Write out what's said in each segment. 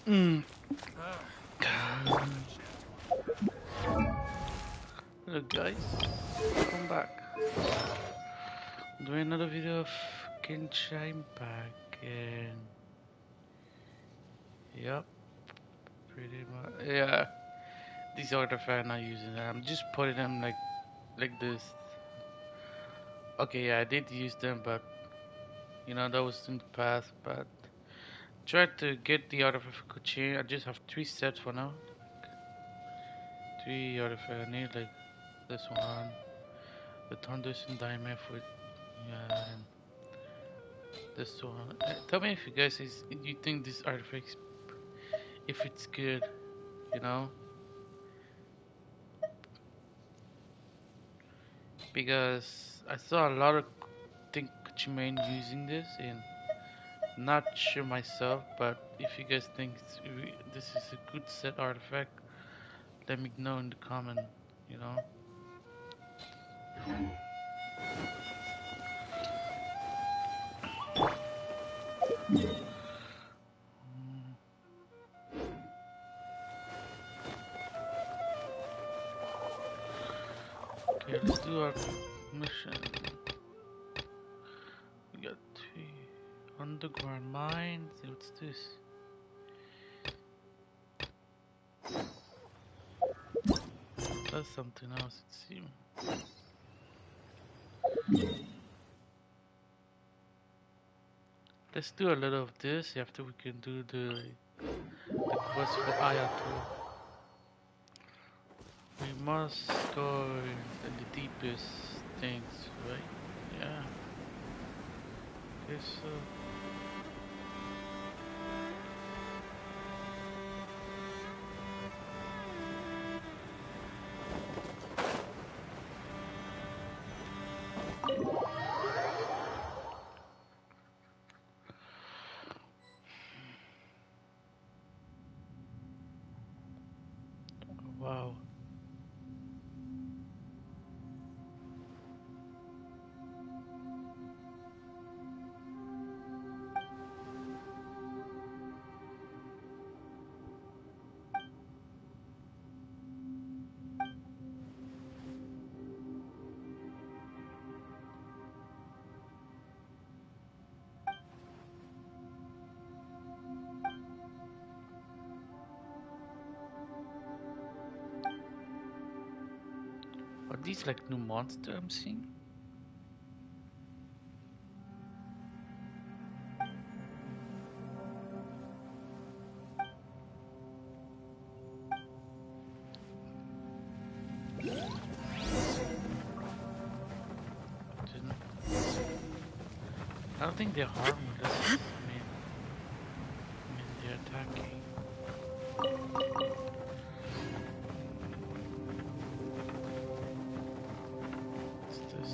Mm. Hello guys, welcome back. Doing another video of Genshin back and yep, pretty much yeah. These artifacts I'm not using them. I'm just putting them like this. Okay, yeah, I did use them, but that was in the past. But tried to get the artifact chain. I just have 3 sets for now. 3 artifacts. I need like this one, the thunders and diamond with yeah. And this one. Tell me if you guys you think this artifact if it's good, you know, because I saw a lot of think Kuchimain using this, and not sure myself. But if you guys think this is a good set artifact, let me know in the comment. You know. Mm, Okay, let's do our mission. We got 3 underground mines. What's this? That's something else, it seems. Let's do a little of this after we can do the quest for Ayato. We must go in the deepest things, right? Yeah. Guess so. Wow. Are these like new monsters I'm seeing? Didn't- I don't think they're harmless. I mean they're attacking. What's this?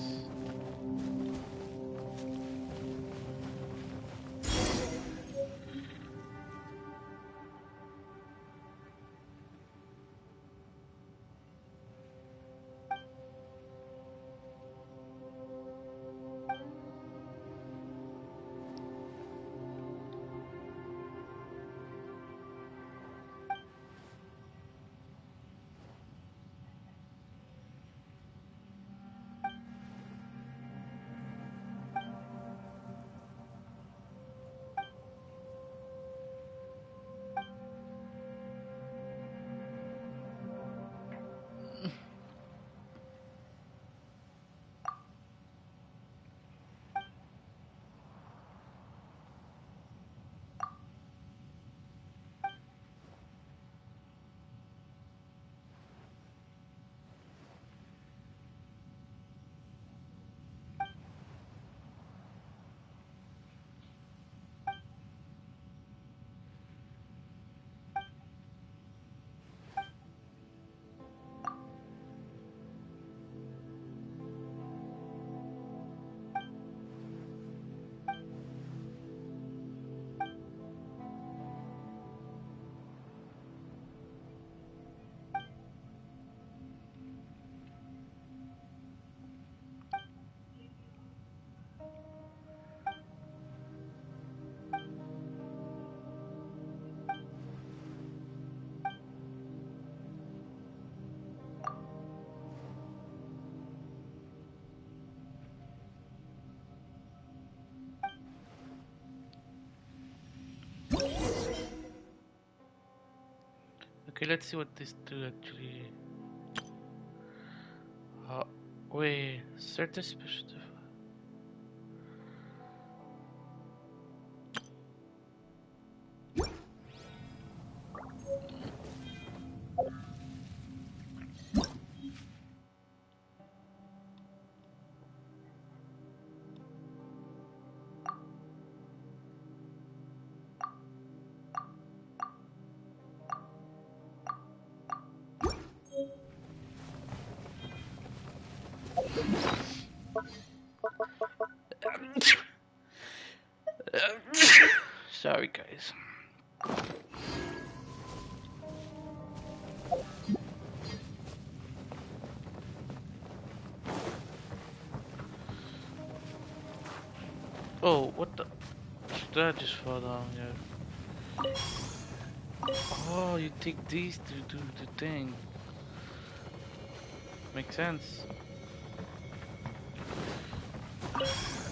Okay, let's see what this do actually. Wait, certain special. Sorry, guys. Oh, what the? Did I just fall down here? Oh, you take these to do the thing. Makes sense.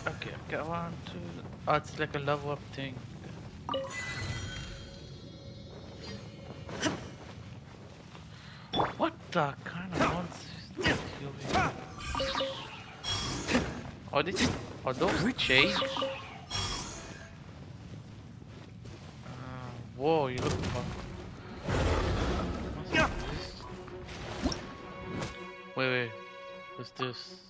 Okay, okay, one, two. Oh, it's like a level up thing. What the kind of monsters is here? Are these? Are those shades? Whoa, you look fun. Wait, what's this?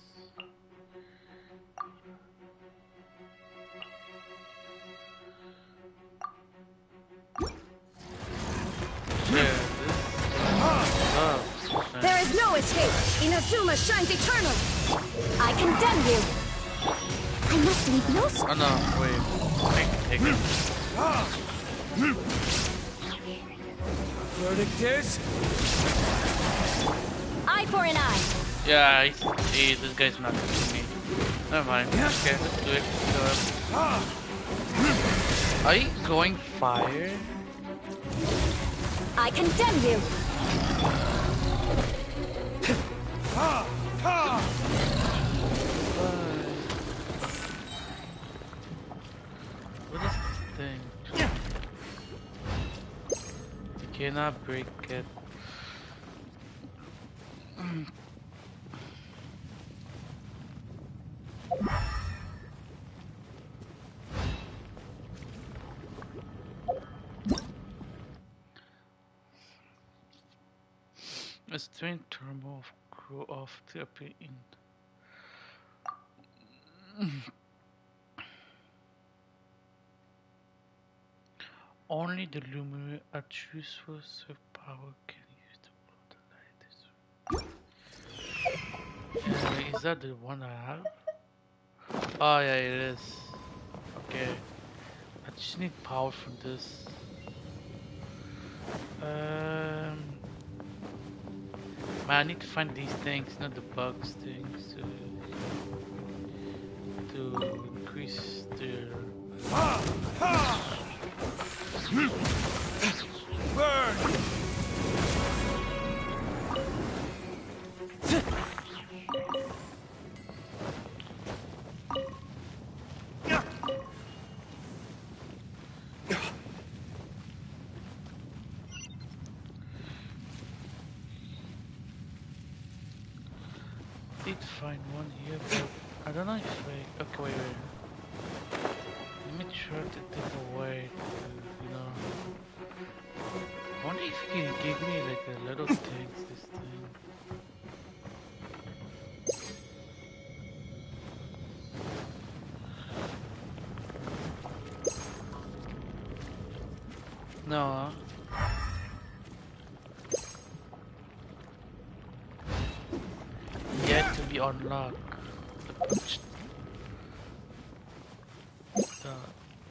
There is no escape! Inazuma shines eternal! I condemn you! I must leave no space. Oh no, wait. Take it. Verdict is? Eye for an eye! Yeah, this guy's not with me. Never mind. Okay, let's do it. Are you going fire? I condemn you! What is this thing? You cannot break it. A strange turmoil grew off to appear in. Only the luminary at useful of power can use the light. Is that the one I have? Oh yeah, it is. Okay. I just need power from this. Man, I need to find these things, not the bugs things, to increase their. Burn! I did find one here, but I don't know if I. Okay, wait. Let me try to take away, you know. I wonder if you can give me like a little things this thing. No. Yet to be unlocked.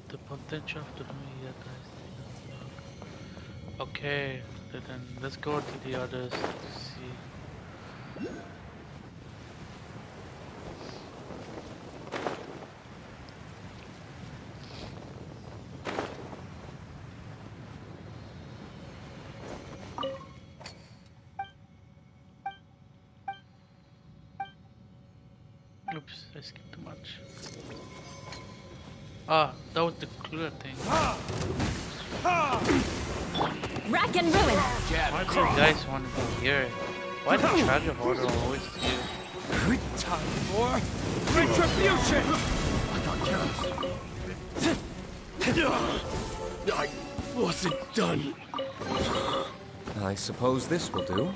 The potential of the movie yet I see. Okay, then let's go to the others to see. Oops, I skipped too much. Ah, that was the clear thing. Rack and ruin. Why do you guys want to be here? Why the treasure hoarder always here? Time for retribution! I wasn't done. I suppose this will do.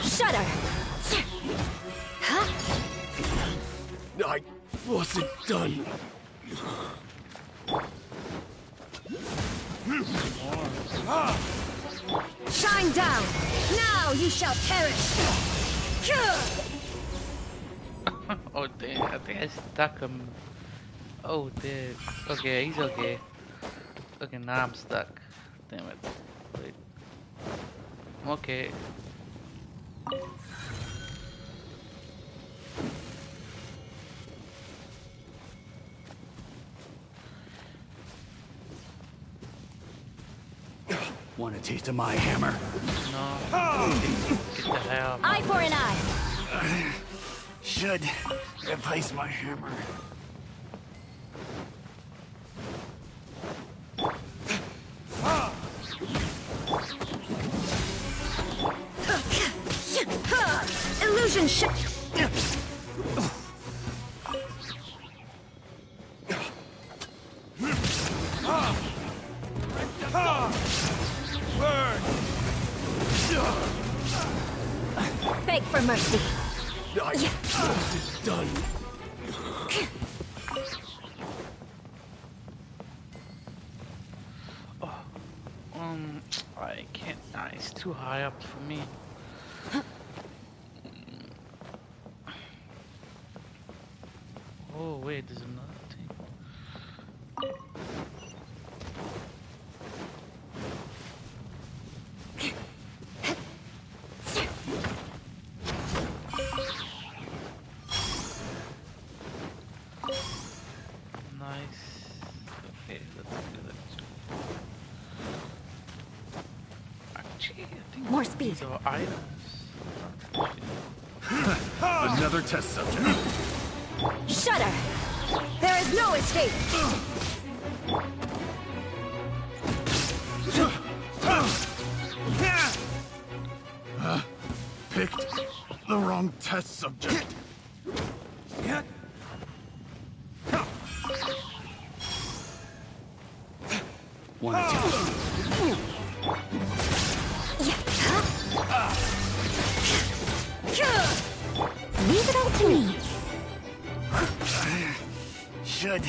Shudder. Huh? I wasn't done. Shine down. Now you shall perish. Oh damn, I think I stuck him. Oh damn. Okay, he's okay. Okay, now I'm stuck. Damn it. Wait. I'm okay. Want a taste of my hammer? No. Get the hell out. Eye for an eye. Should replace my hammer. Illusion shot. Beg for mercy. I wasn't done. I can't. Nah, it's too high up for me. Oh wait, there's another thing. Nice. Okay, let's do that. Actually, I think More speed. these are items. Another test subject. Shudder. There is no escape. Picked the wrong test subject. Want a taste? Leave it all to me. Should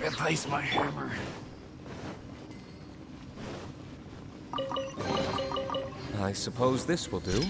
replace my hammer. I suppose this will do.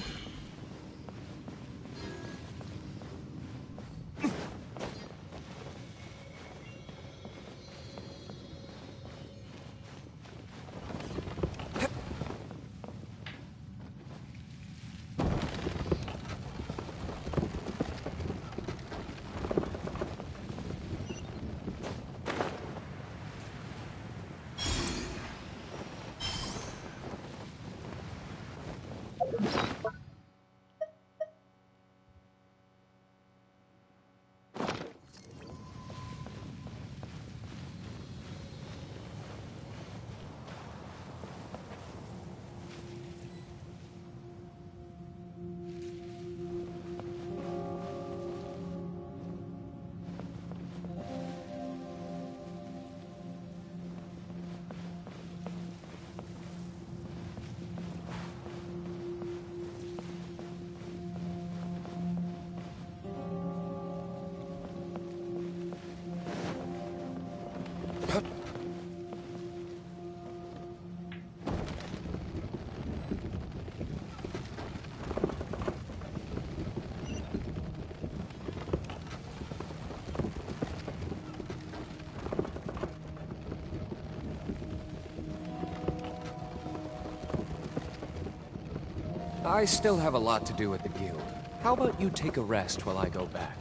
I still have a lot to do at the guild. How about you take a rest while I go back?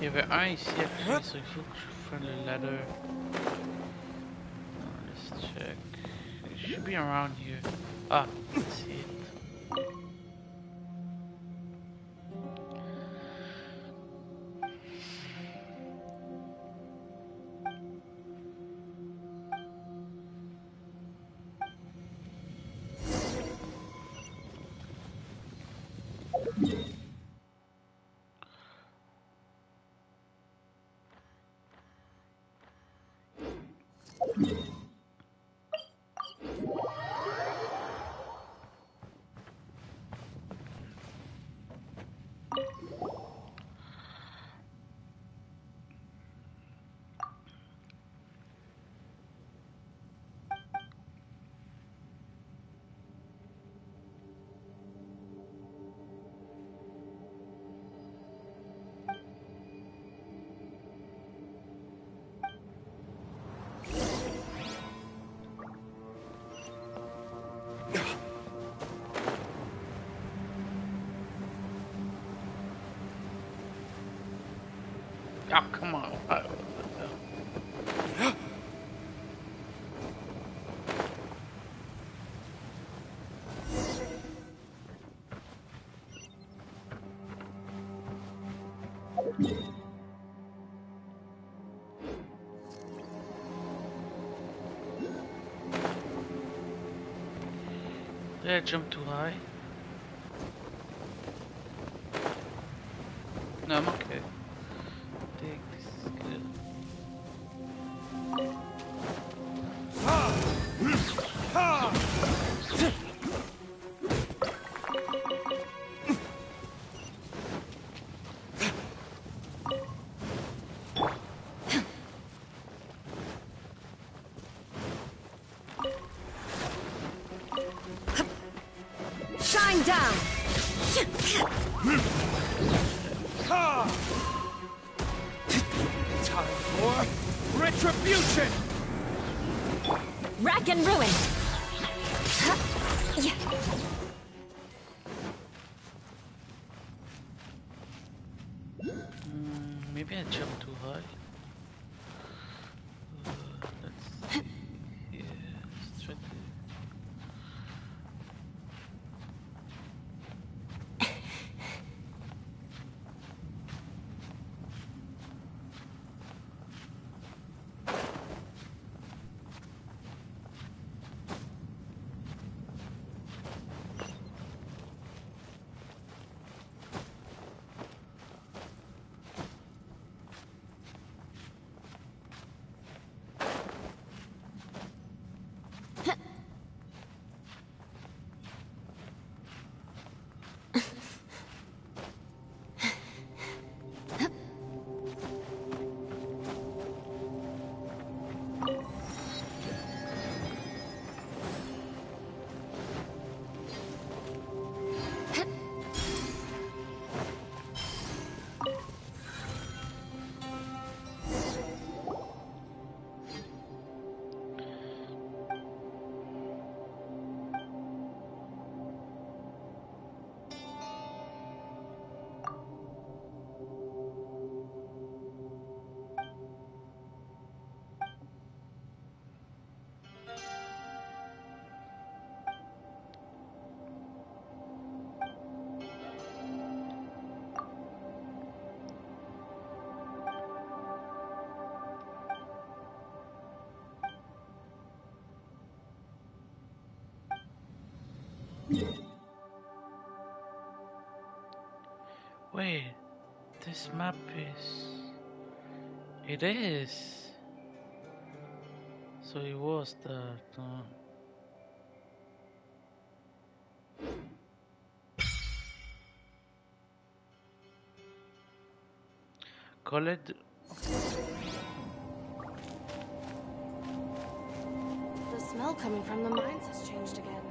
Yeah, where are you? See actually, so if you look for the ladder. Let's check. It should be around here. Ah, I see it. Oh, come on. Did I jump too high? No, I'm okay. I think this is good. Shine down! Time for retribution! Rack and ruin! Maybe I jumped too high. Let's see. Yeah, let's try to. Wait, this map is. It is. So it was that. Call it. The smell coming from the mines has changed again.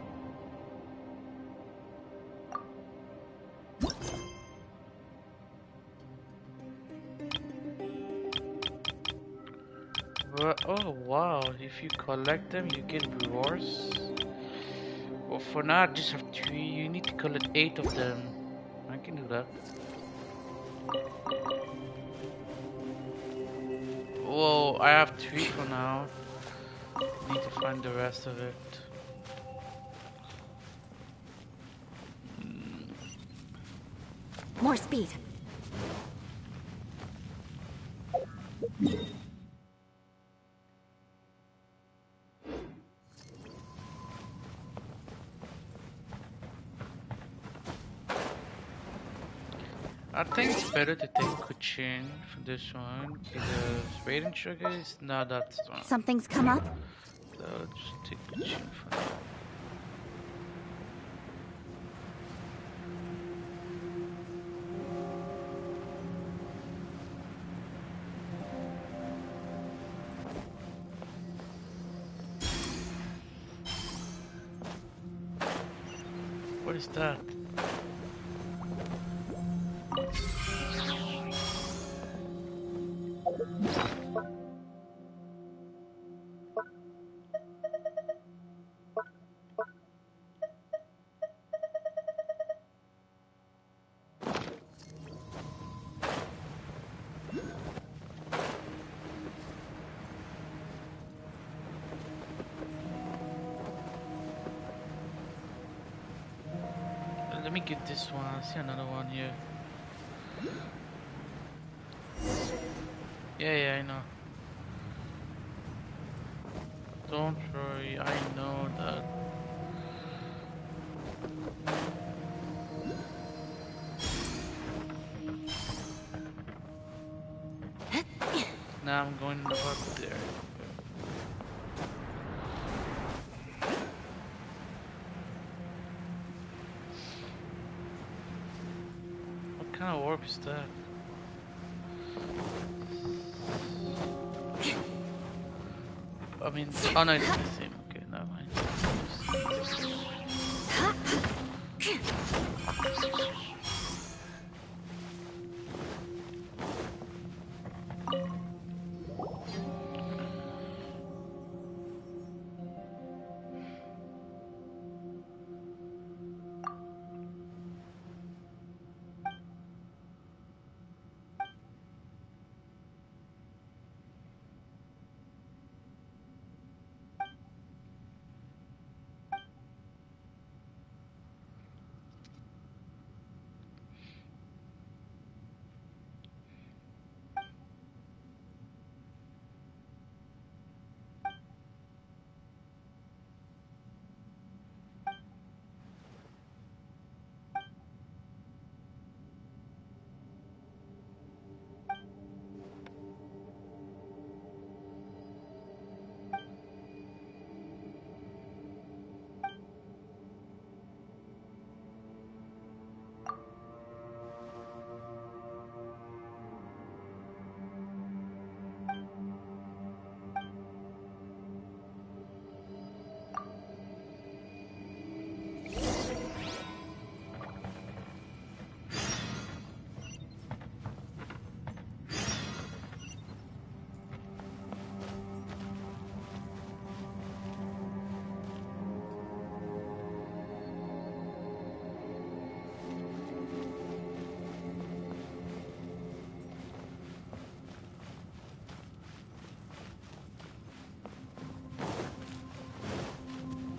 Oh wow, if you collect them, you get rewards. Well, for now, I just have 3. You need to collect 8 of them. I can do that. Well, I have 3 for now. Need to find the rest of it. More speed. I think it's better to take Kuchin for this one because Raiden Sugar is not that strong. Something's come up. So I'll just take Kuchin for now. What is that? Let me get this one. I see another one here. Yeah, I know. Don't worry, I know that. Now I'm going up there. What kind of warp is that? I mean, oh no, it's the same. Okay, never mind.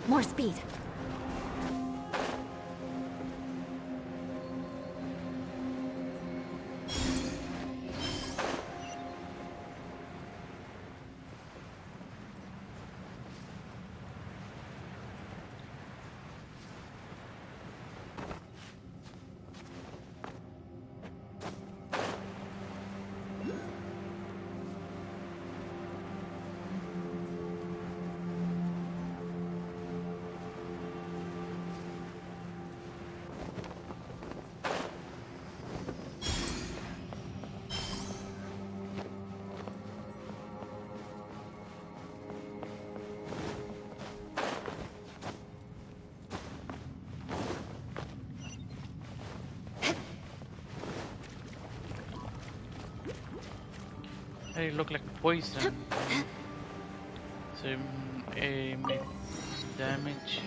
More speed. They look like poison. So it may damage.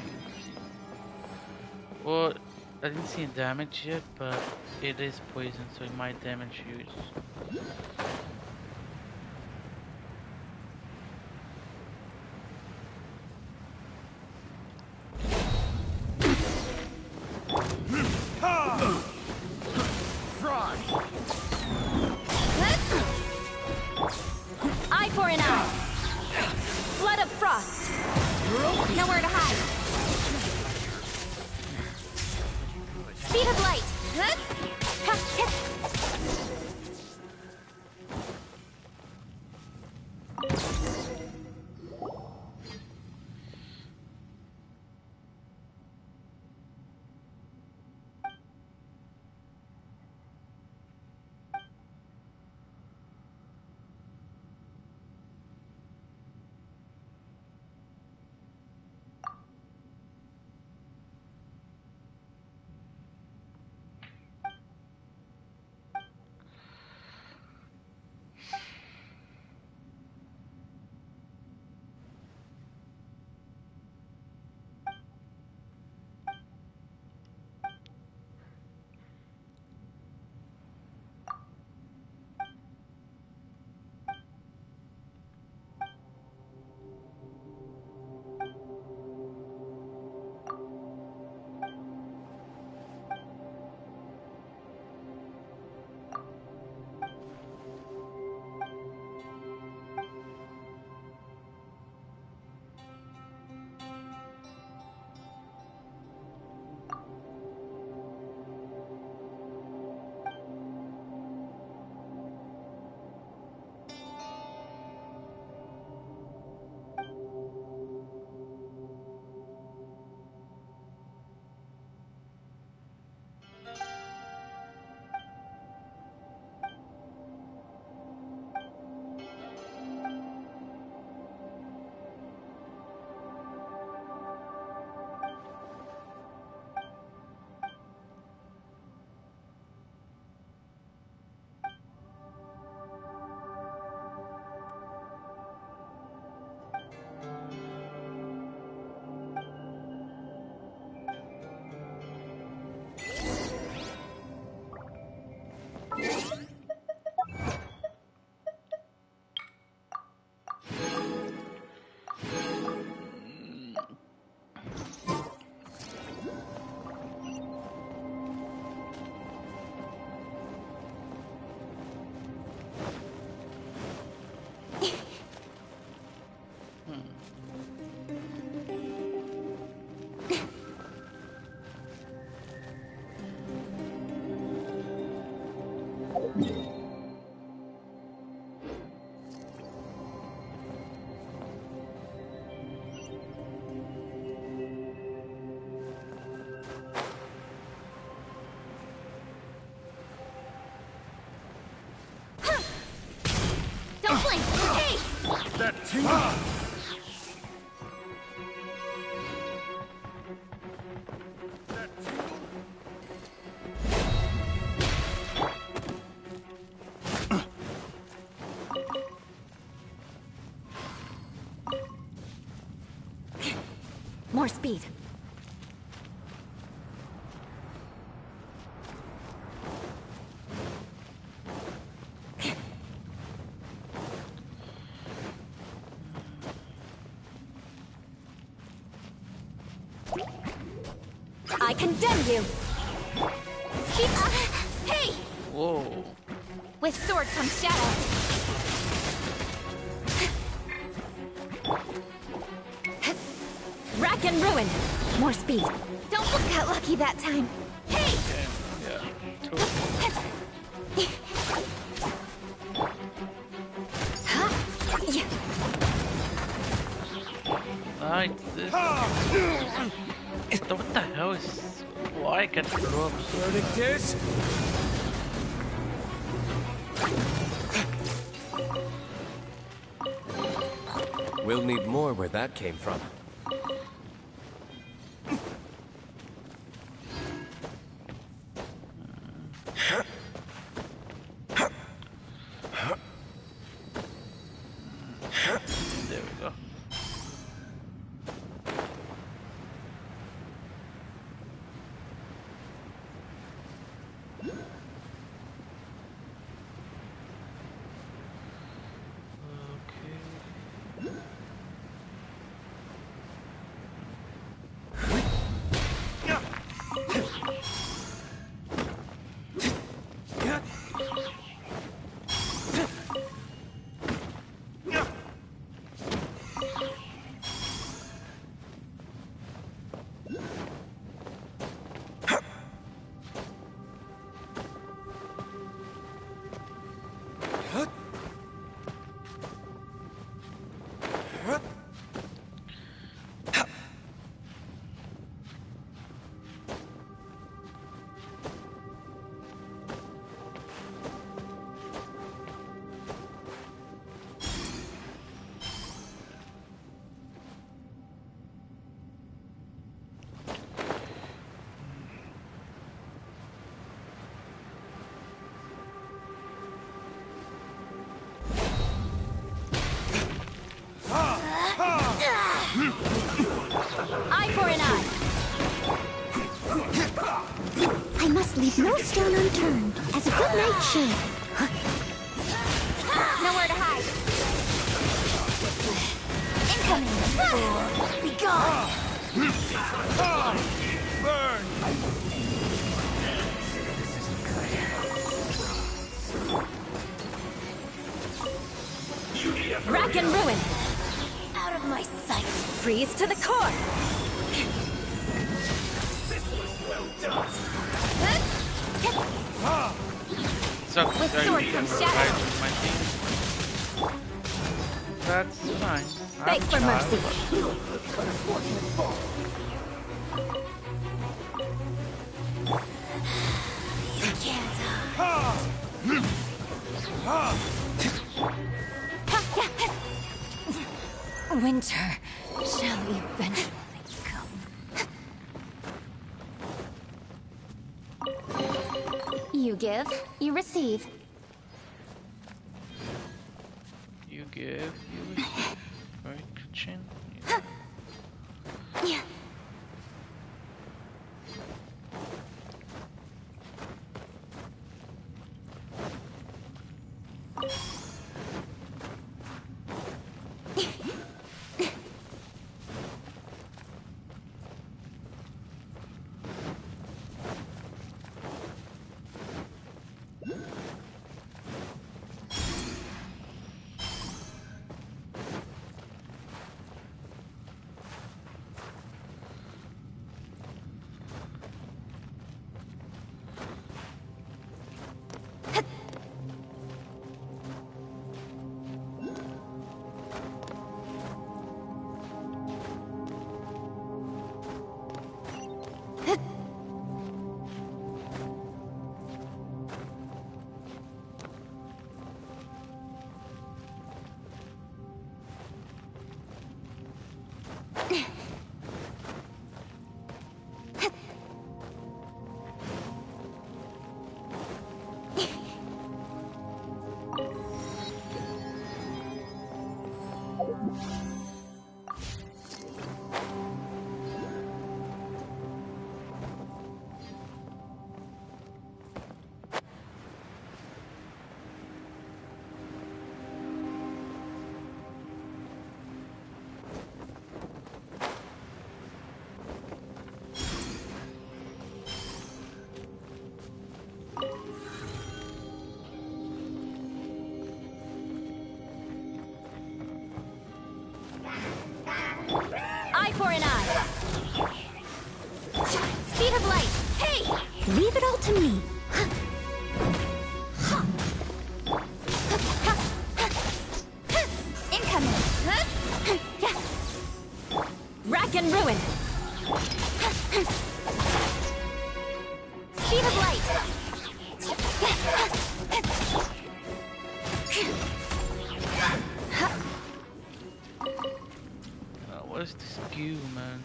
Well, I didn't see damage yet, but it is poison, so it might damage you. More speed. I condemn you! Hey! Whoa. With sword comes shadow. Rack and ruin! More speed. Don't look that lucky that time. Hey! Yeah. Totally. Yeah. Nice. What the hell is? Why I can't blow up? Verdict is... We'll need more where that came from. There we go. Eye for an eye. I must leave no stone unturned, as a good knight should. Nowhere to hide. Incoming. Be gone. Burn! Rack and ruin. Out of my sight. Freeze to the core. So With sword comes shadow. my team. That's fine. Beg for mercy. You can't Winter shall eventually come. You give, you receive. You give, you receive. Right, Chin? Yeah. light! Hey! Leave it all to me. Incoming! Rack and ruin! Speed of light! What is this goo, man?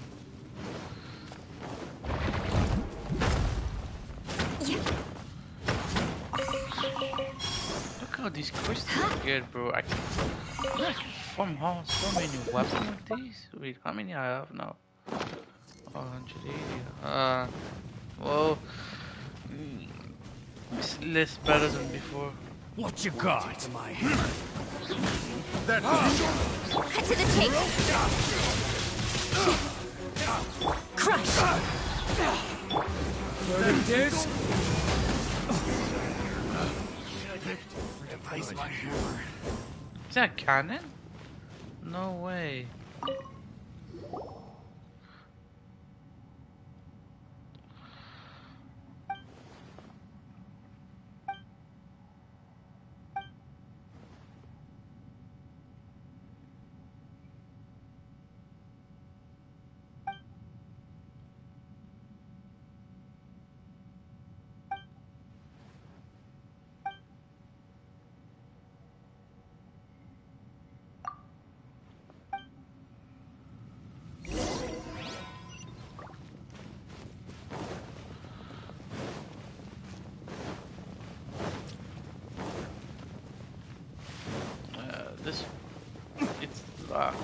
Look how these crystals get, bro. I can form so many weapons with these. Wait, how many I have now? 180. Well, it's less better than before. What you got? Cut to the chase! Crush! Verdict is? Is that a cannon? No way. This, it's locked.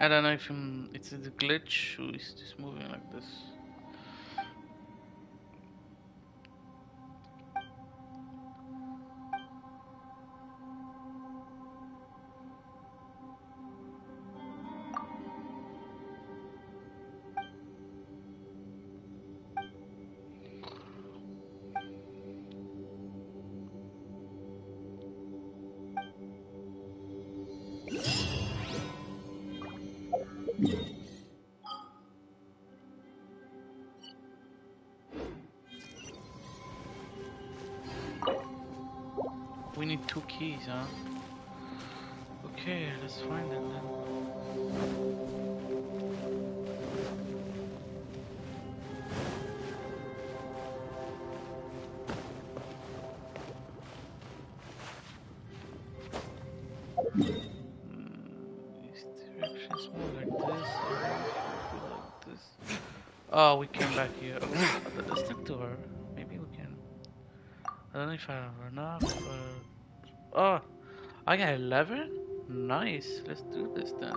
I don't know if it's a glitch or is just moving like this. We need 2 keys, huh? Okay, let's find them then. These directions move like this, like this. Oh, we came back here. Okay, let's talk to her. Maybe we can. I don't know if I have enough. Oh, I got 11? Nice. Let's do this then.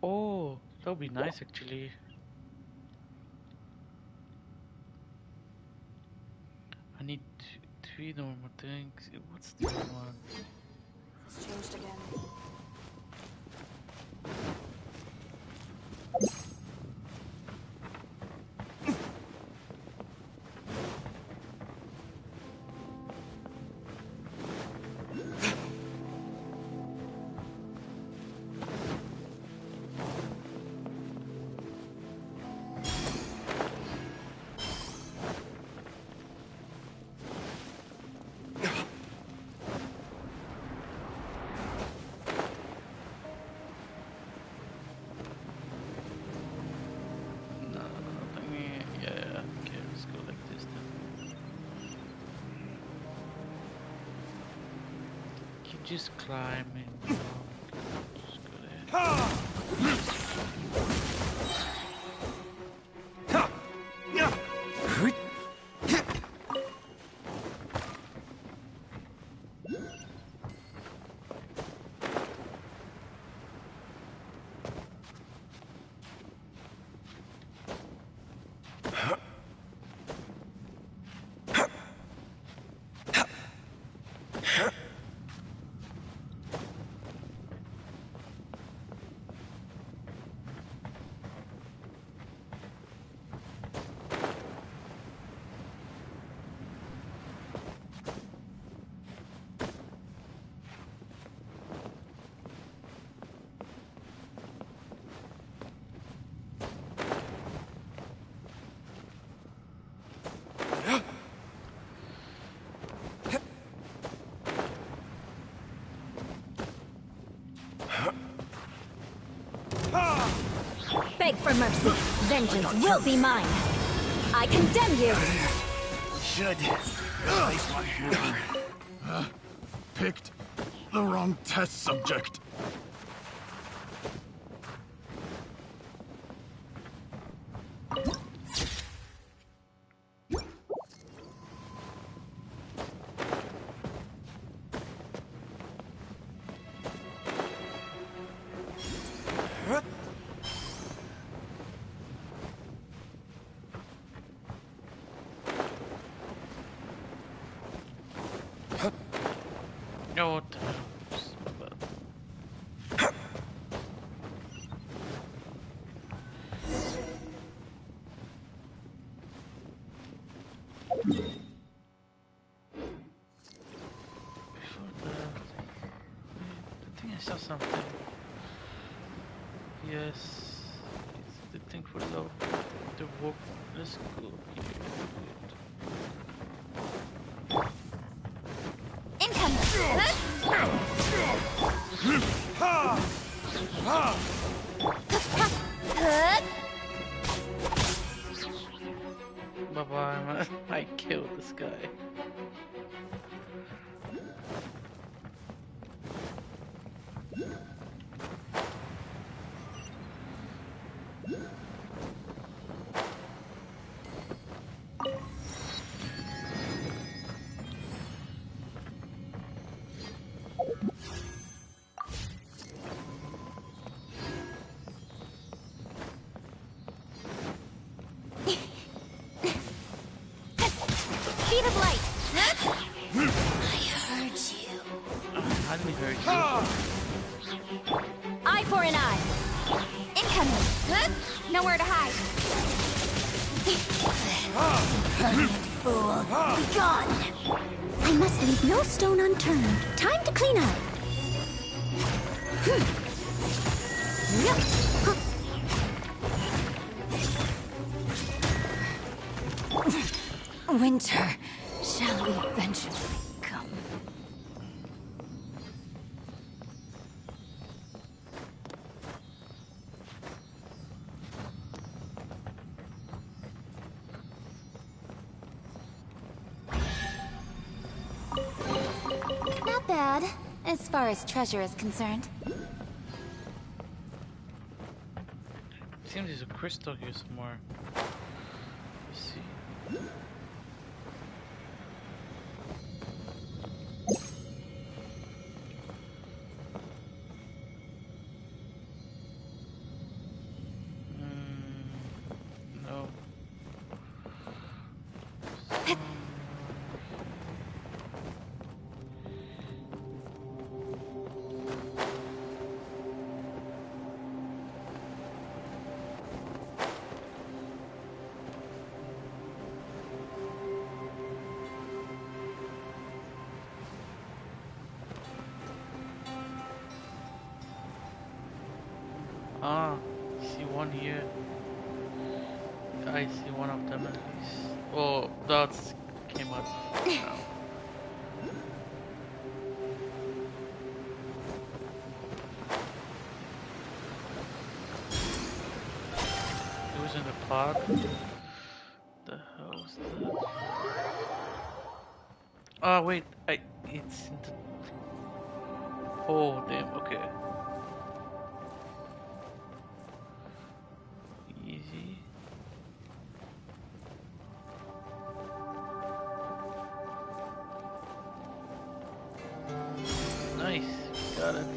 Oh, that would be nice actually. I need 3 normal things. What's the other one? It's changed again. No, let me. Yeah, okay, let's go like this then. Keep just climbing. Just go there. for mercy. Vengeance will be mine. I condemn you. Should place my hammer. Picked the wrong test subject. Oh, what the hell? Before that, I think I saw something. Yes, it's the thing for love. The work. Let's go here. Bye bye, man. I killed this guy. Speed of light. I heard you. How did we hurt you? Eye for an eye. Incoming. Nowhere to hide. Fool, be gone. I must leave no stone unturned. Time to clean up. Winter shall eventually come. Not bad, as far as treasure is concerned. Seems there's a crystal here somewhere. Let's see. No. Ah, see one here. I see one of them at least. Oh, dots came up now. It was in the pot. The hell was that? Oh wait, it's in the. Oh damn. Okay. Easy. Nice, got it.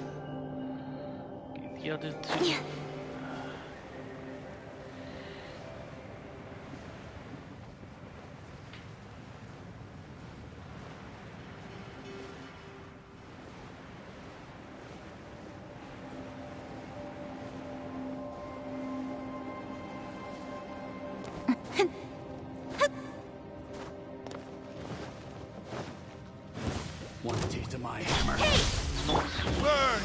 Get the other two. Yeah. One taste of my hammer. Hey! Burn!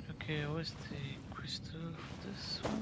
Okay, where's the crystal for this one?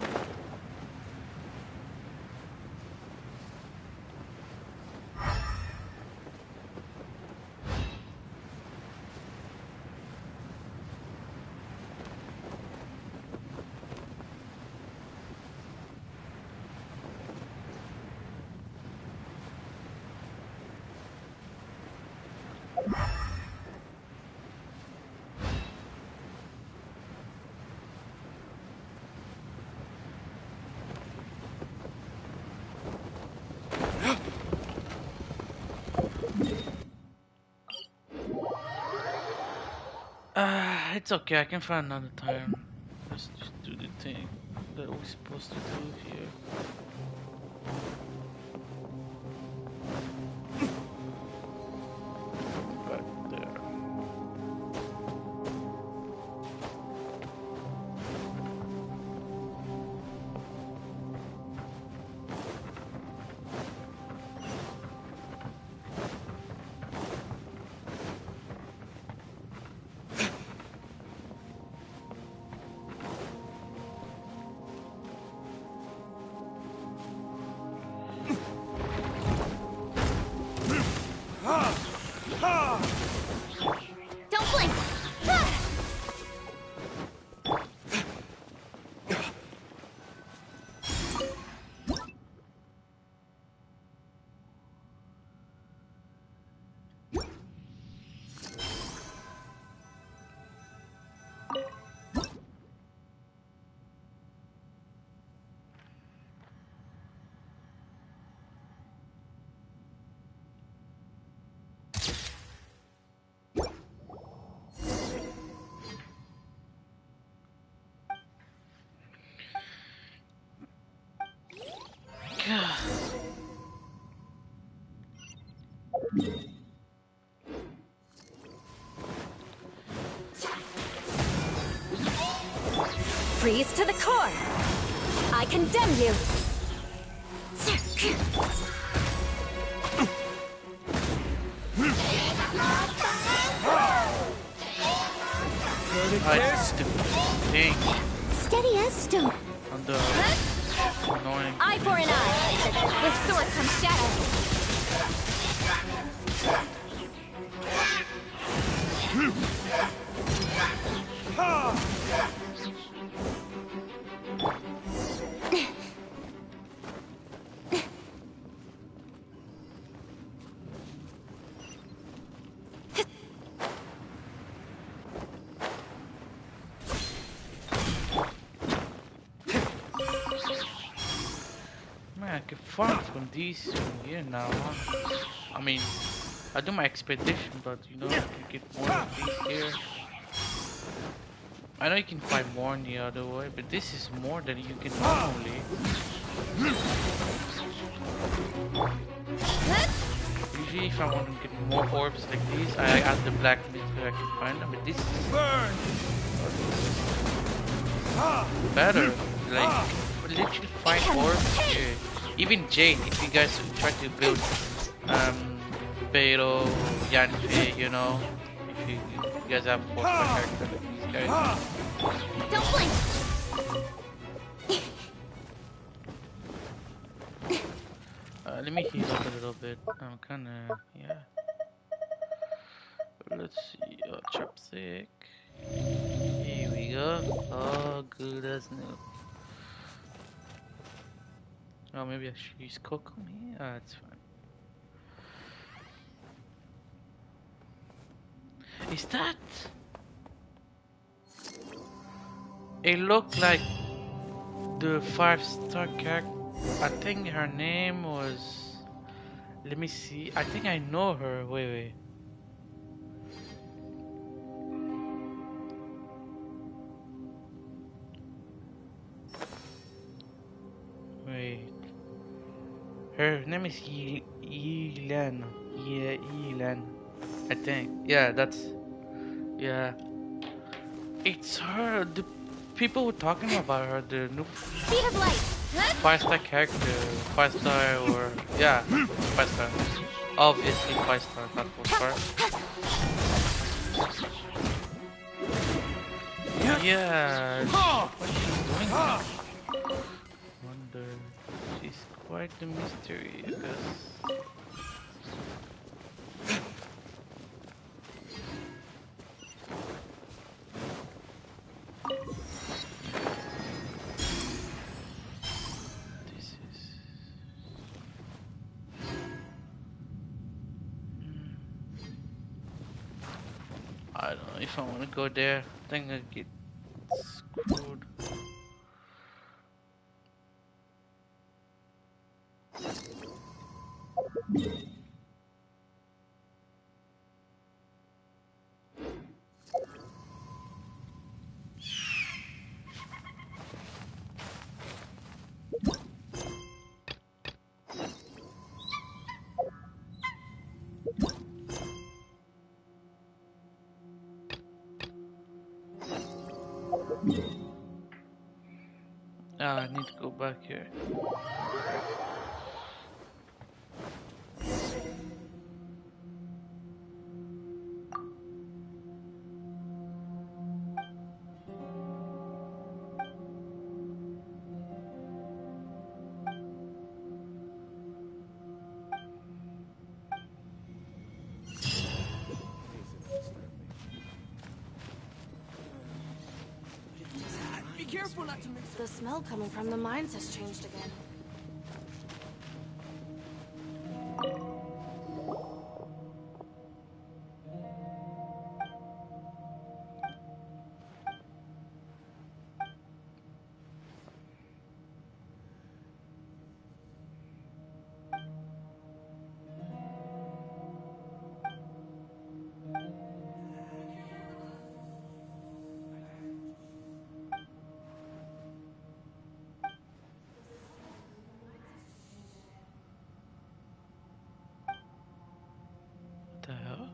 It's okay, I can find another time. Let's just do the thing that we're supposed to do here. Back there. Don't blink! Freeze to the core! I condemn you! It's the thing Steady as stone. on the annoying. Eye for an eye. With sword comes shadow. Man, I can farm from these from here now on. I mean, I do my expedition, but you know, I can get more of these here. I know you can find more in the other way, but this is more than you can normally. Usually if I want to get more orbs like these, I add the black meat where I can find them, but this is better. Like, literally find orbs here. Even Jane, if you guys try to build Beto, Yanfei, you know, if you guys have 4-star character like these guys. Don't blink! Let me heal up a little bit. I'm kinda, yeah. Let's see, chopstick. Here we go. Oh, good as new. Oh, maybe I should use Kokomi? Ah, it's fine. Is that? It looked like the 5-star character. I think her name was. Let me see. I think I know her. Wait. Wait. Her name is Yelan. Yeah, Yelan. I think. Yeah, that's. Yeah. It's her. The people were talking about her. The new Speed of light! 5-star character. 5-star or. Yeah, 5-star. Obviously 5-star, not 4-star. Yeah. What's she doing now? Wonder. She's quite the mystery, I guess. This is. I don't know if I want to go there. I think I get screwed. Ah, I need to go back here. Be careful not to mix. The smell coming from the mines has changed again. What the hell?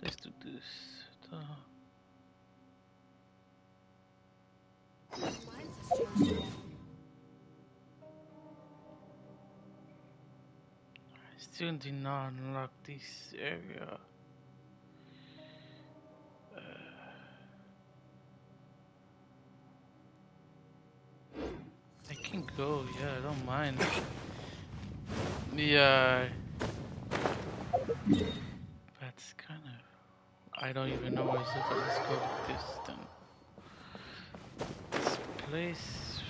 Let's do this. Mines has changed again. I still did not unlock this area. I can go, yeah, I don't mind. Yeah, that's kind of. I don't even know where it's at, but let's go with this then. This place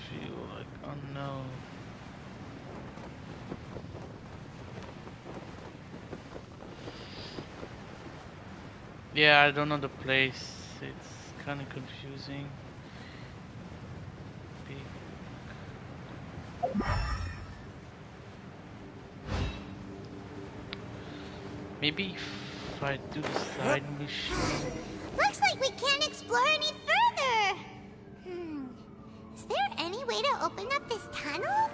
feel like unknown. Yeah, I don't know the place. It's kind of confusing. Maybe if I do the side mission. Looks like we can't explore any further. Is there any way to open up this tunnel?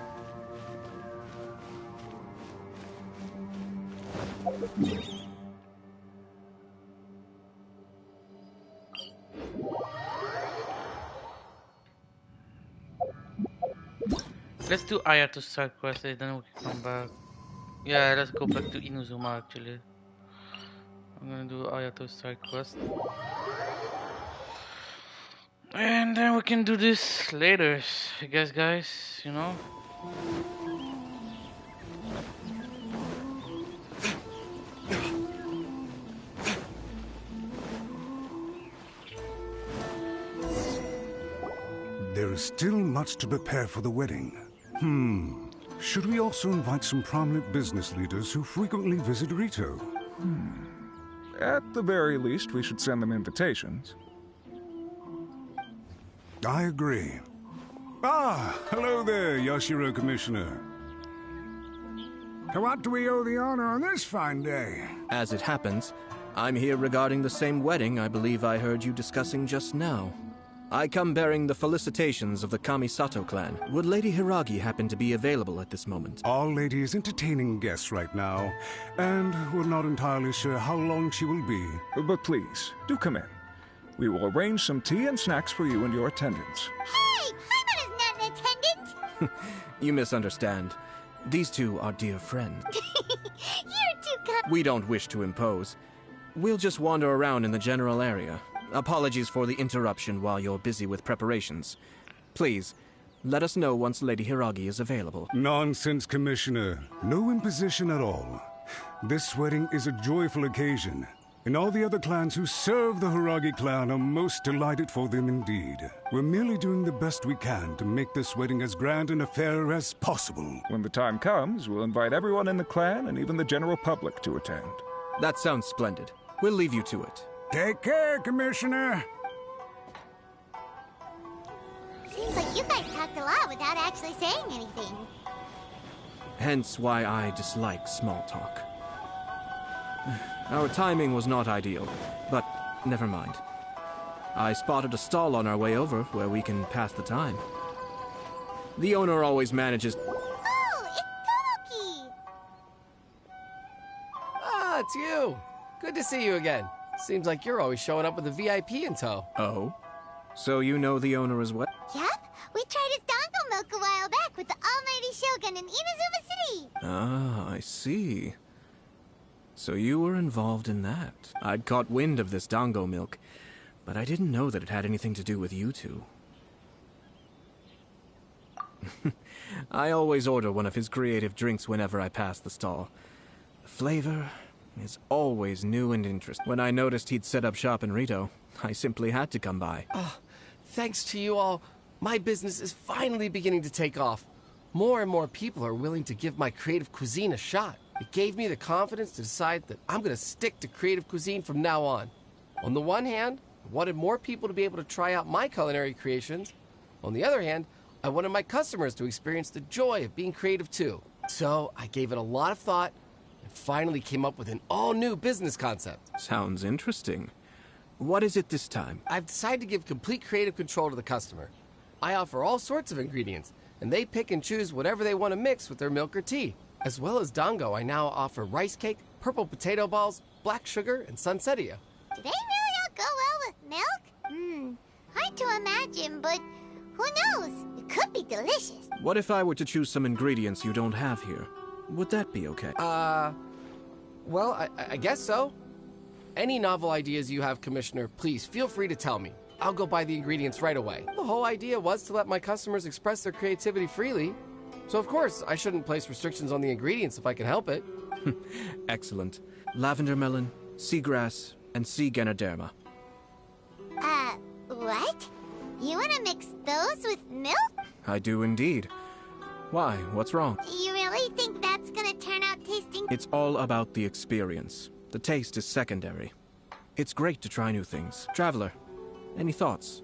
Let's do Ayato side quest and then we can come back. Yeah, let's go back to Inuzuma actually. I'm gonna do Ayato side quest. And then we can do this later, I guess, guys, you know? There is still much to prepare for the wedding. Should we also invite some prominent business leaders who frequently visit Rito? At the very least, we should send them invitations. I agree. Ah, hello there, Yashiro Commissioner. To what do we owe the honor on this fine day? As it happens, I'm here regarding the same wedding I believe I heard you discussing just now. I come bearing the felicitations of the Kamisato clan. Would Lady Hiragi happen to be available at this moment? Our lady is entertaining guests right now, and we're not entirely sure how long she will be. But please, do come in. We will arrange some tea and snacks for you and your attendants. Hey, Paimon is not an attendant. You misunderstand. These two are dear friends. You're too kind. We don't wish to impose. We'll just wander around in the general area. Apologies for the interruption while you're busy with preparations. Please, let us know once Lady Hiragi is available. Nonsense, Commissioner. No imposition at all. This wedding is a joyful occasion, and all the other clans who serve the Hiragi clan are most delighted for them indeed. We're merely doing the best we can to make this wedding as grand an affair as possible. When the time comes, we'll invite everyone in the clan and even the general public to attend. That sounds splendid. We'll leave you to it. Take care, Commissioner. Seems like you guys talked a lot without actually saying anything. Hence why I dislike small talk. Our timing was not ideal, but never mind. I spotted a stall on our way over where we can pass the time. The owner always manages... Oh, it's Tomoki! Ah, it's you. Good to see you again. Seems like you're always showing up with a VIP in tow. Oh? So you know the owner as well? Yep, we tried his dango milk a while back with the almighty Shogun in Inazuma City. Ah, I see. So you were involved in that. I'd caught wind of this dango milk, but I didn't know that it had anything to do with you two. I always order one of his creative drinks whenever I pass the stall. The flavor is always new and interesting. When I noticed he'd set up shop in Rito, I simply had to come by. Thanks to you all, my business is finally beginning to take off. More and more people are willing to give my creative cuisine a shot. It gave me the confidence to decide that I'm going to stick to creative cuisine from now on. On the one hand, I wanted more people to be able to try out my culinary creations. On the other hand, I wanted my customers to experience the joy of being creative too. So I gave it a lot of thought and finally came up with an all-new business concept. Sounds interesting. What is it this time? I've decided to give complete creative control to the customer. I offer all sorts of ingredients, and they pick and choose whatever they want to mix with their milk or tea. As well as dango, I now offer rice cake, purple potato balls, black sugar, and sunsettia. Do they really all go well with milk? Hard to imagine, but who knows? It could be delicious. What if I were to choose some ingredients you don't have here? Would that be okay? Well, I guess so. Any novel ideas you have, Commissioner, please feel free to tell me. I'll go buy the ingredients right away. The whole idea was to let my customers express their creativity freely. So of course, I shouldn't place restrictions on the ingredients if I can help it. Excellent. Lavender melon, seagrass, and sea ganoderma. What? You want to mix those with milk? I do indeed. Why? What's wrong? You really think that's gonna turn out tasting... It's all about the experience. The taste is secondary. It's great to try new things. Traveler, Any thoughts?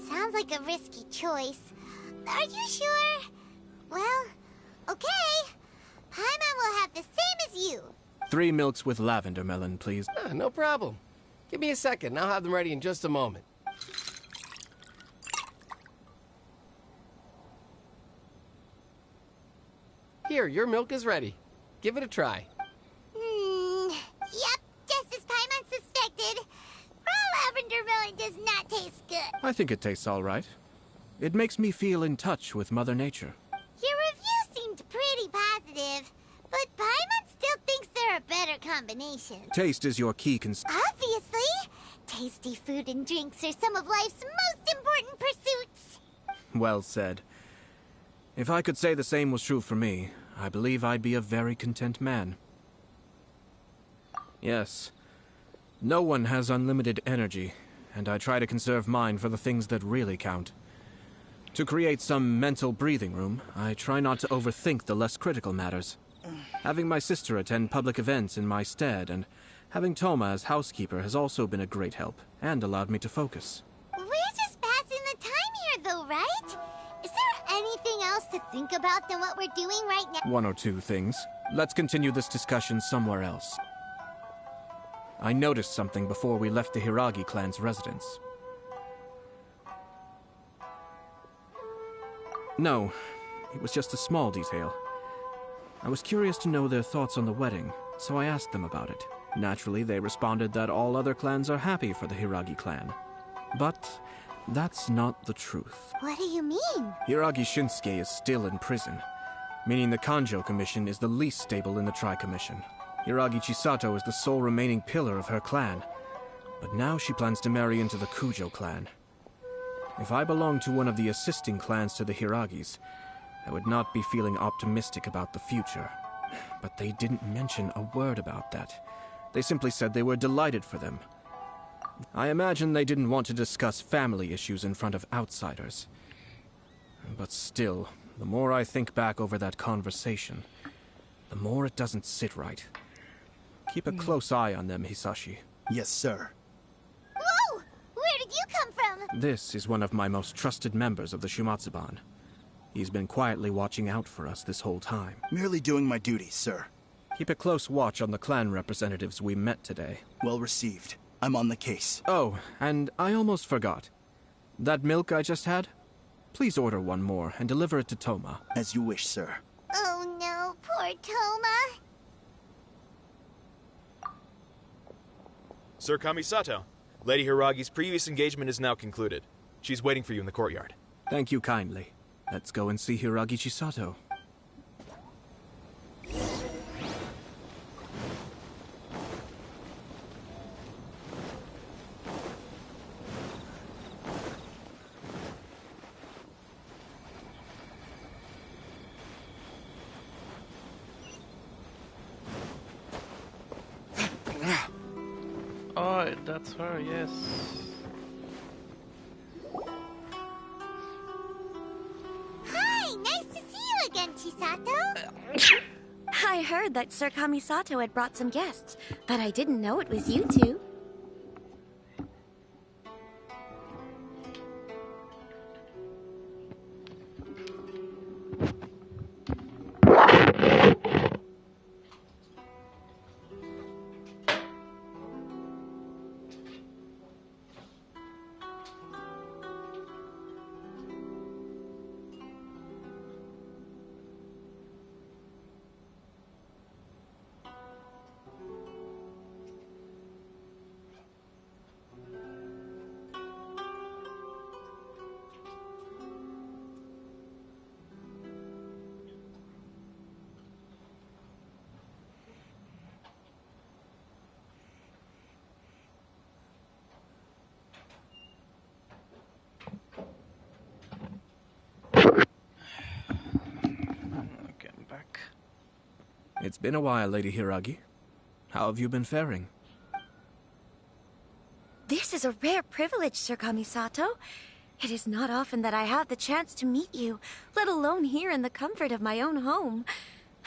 Sounds like a risky choice. Are you sure? Well, okay. Paimon will have the same as you. 3 milks with lavender melon, please. No problem. Give me a second, I'll have them ready in just a moment. Here, your milk is ready. Give it a try. Yep, just as Paimon suspected. Raw lavender melon does not taste good. I think it tastes all right. It makes me feel in touch with Mother Nature. Your review seemed pretty positive, but Paimon still thinks they're a better combination. Taste is your key Obviously! Tasty food and drinks are some of life's most important pursuits. Well said. If I could say the same was true for me, I believe I'd be a very content man. Yes. No one has unlimited energy, and I try to conserve mine for the things that really count. To create some mental breathing room, I try not to overthink the less critical matters. Having my sister attend public events in my stead, and having Toma as housekeeper has also been a great help, and allowed me to focus. We're just passing the time here, though, right? Is there anything else to think about than what we're doing right now? 1 or 2 things. Let's continue this discussion somewhere else. I noticed something before we left the Hiragi clan's residence. No, it was just a small detail. I was curious to know their thoughts on the wedding, so I asked them about it. Naturally, they responded that all other clans are happy for the Hiragi clan. But that's not the truth. What do you mean? Hiragi Shinsuke is still in prison, meaning the Kanjo Commission is the least stable in the Tri-Commission. Hiragi Chisato is the sole remaining pillar of her clan, but now she plans to marry into the Kujo clan. If I belonged to one of the assisting clans to the Hiragis, I would not be feeling optimistic about the future. But they didn't mention a word about that. They simply said they were delighted for them. I imagine they didn't want to discuss family issues in front of outsiders. But still, the more I think back over that conversation, the more it doesn't sit right. Keep a close eye on them, Hisashi. Yes, sir. Whoa! Where did you come from? This is one of my most trusted members of the Shumatsuban. He's been quietly watching out for us this whole time. Merely doing my duties, sir. Keep a close watch on the clan representatives we met today. Well received. I'm on the case. Oh, and I almost forgot. That milk I just had? Please order 1 more and deliver it to Toma. As you wish, sir. Oh no, poor Toma. Sir Kamisato, Lady Hiragi's previous engagement is now concluded. She's waiting for you in the courtyard. Thank you kindly. Let's go and see Hiragi Chisato. Oh, that's her, yes. Hi, nice to see you again, Chisato. I heard that Sir Kamisato had brought some guests, but I didn't know it was you two. Okay, I'm back. It's been a while, Lady Hiragi. How have you been faring? This is a rare privilege, Sir Kamisato. It is not often that I have the chance to meet you, let alone here in the comfort of my own home.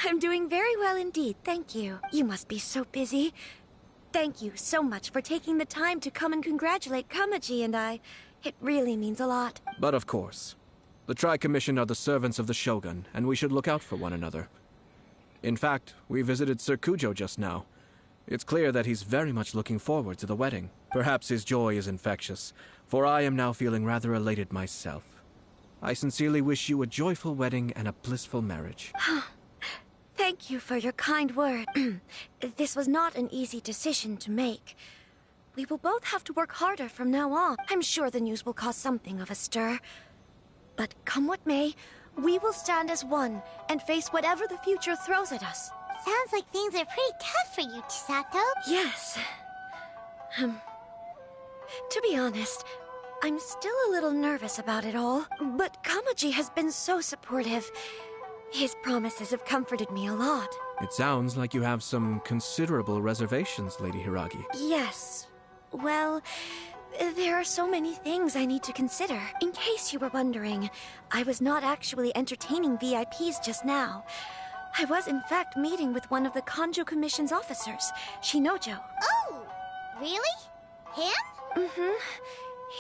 I'm doing very well indeed, thank you. You must be so busy. Thank you so much for taking the time to come and congratulate Kamaji and I. It really means a lot. But of course. The Tri-Commission are the servants of the Shogun, and we should look out for one another. In fact, we visited Sir Kujo just now. It's clear that he's very much looking forward to the wedding. Perhaps his joy is infectious, for I am now feeling rather elated myself. I sincerely wish you a joyful wedding and a blissful marriage. Thank you for your kind word. This was not an easy decision to make. We will both have to work harder from now on. I'm sure the news will cause something of a stir. But come what may, we will stand as one and face whatever the future throws at us. Sounds like things are pretty tough for you, Chisato. Yes. To be honest, I'm still a little nervous about it all. But Kamaji has been so supportive. His promises have comforted me a lot. It sounds like you have some considerable reservations, Lady Hiragi. Yes. Well, there are so many things I need to consider. In case you were wondering, I was not actually entertaining VIPs just now. I was in fact meeting with one of the Kanjo Commission's officers, Shinojo. Oh! Really? Him? Mm-hmm.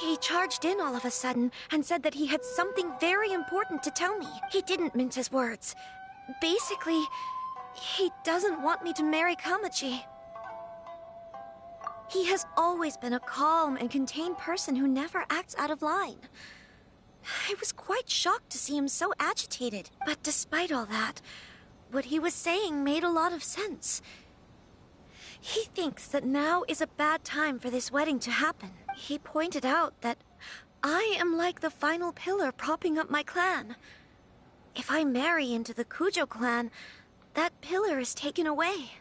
He charged in all of a sudden and said that he had something very important to tell me. He didn't mince his words. Basically, he doesn't want me to marry Kamaji. He has always been a calm and contained person who never acts out of line. I was quite shocked to see him so agitated. But despite all that, what he was saying made a lot of sense. He thinks that now is a bad time for this wedding to happen. He pointed out that I am like the final pillar propping up my clan. If I marry into the Kujo clan, that pillar is taken away.